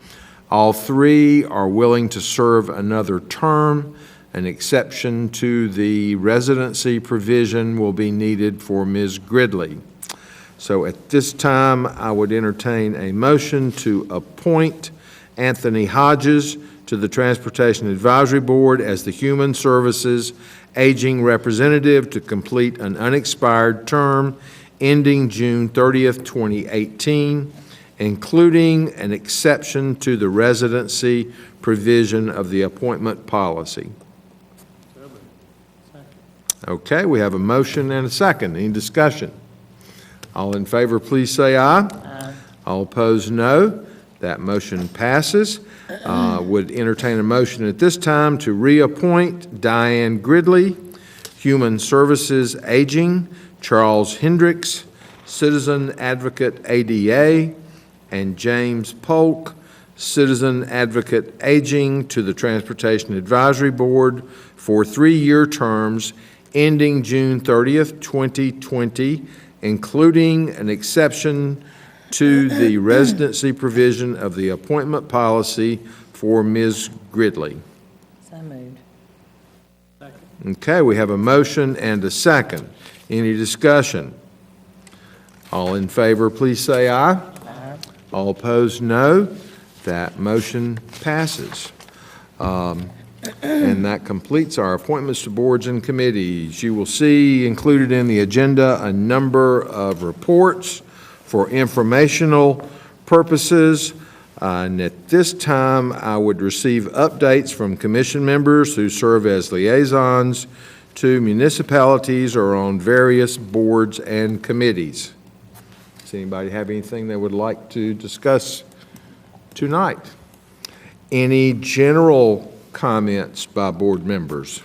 All three are willing to serve another term. An exception to the residency provision will be needed for Ms. Gridley. So at this time, I would entertain a motion to appoint Anthony Hodges to the Transportation Advisory Board as the Human Services Aging Representative to complete an unexpired term ending June 30th, 2018, including an exception to the residency provision of the appointment policy. Okay, we have a motion and a second. Any discussion? All in favor, please say aye. Aye. All opposed, no. That motion passes. Would entertain a motion at this time to reappoint Diane Gridley, Human Services Aging, Charles Hendricks, Citizen Advocate ADA, and James Polk, Citizen Advocate Aging, to the Transportation Advisory Board for 3-year terms ending June 30th, 2020, including an exception to the residency provision of the appointment policy for Ms. Gridley. So moved. Okay, we have a motion and a second. Any discussion? All in favor, please say aye. Aye. All opposed, no. That motion passes. And that completes our appointments to boards and committees. You will see included in the agenda a number of reports for informational purposes. And at this time, I would receive updates from commission members who serve as liaisons to municipalities or on various boards and committees. Does anybody have anything they would like to discuss tonight? Any general comments by board members?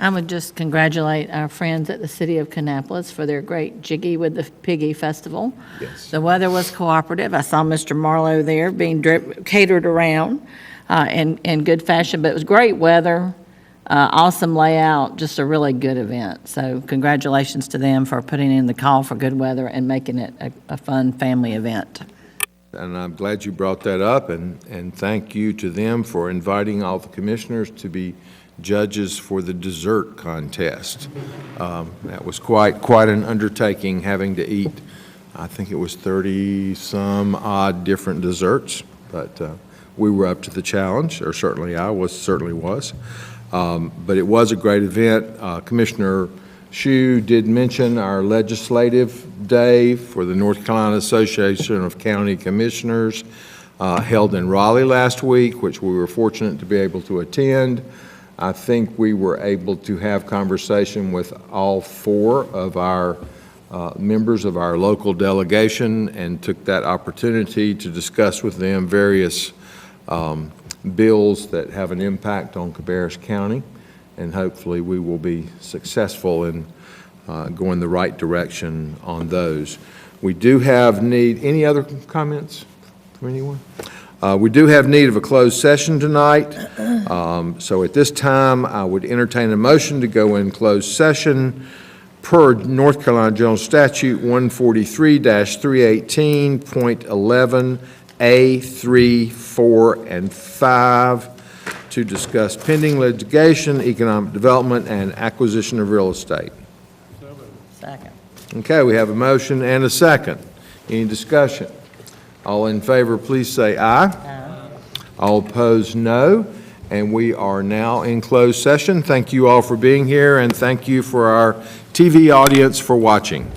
I would just congratulate our friends at the City of Kannapolis for their great Jiggy with the Piggy Festival. Yes. The weather was cooperative. I saw Mr. Marlowe there being catered around in good fashion, but it was great weather, awesome layout, just a really good event. So congratulations to them for putting in the call for good weather and making it a fun family event. And I'm glad you brought that up, and thank you to them for inviting all the commissioners to be judges for the dessert contest. That was quite an undertaking, having to eat, I think it was 30-some odd different desserts, but we were up to the challenge, or certainly I certainly was. But it was a great event. Commissioner Shue did mention our legislative day for the North Carolina Association of County Commissioners held in Raleigh last week, which we were fortunate to be able to attend. I think we were able to have conversation with all 4 of our members of our local delegation and took that opportunity to discuss with them various bills that have an impact on Cabarrus County, and hopefully we will be successful in going the right direction on those. We do have need, any other comments from anyone? We do have need of a closed session tonight. So at this time, I would entertain a motion to go in closed session per North Carolina General Statute 143-318.11A3, 4, and 5 to discuss pending litigation, economic development, and acquisition of real estate. Second. Okay, we have a motion and a second. Any discussion? All in favor, please say aye. Aye. All opposed, no. And we are now in closed session. Thank you all for being here, and thank you for our TV audience for watching.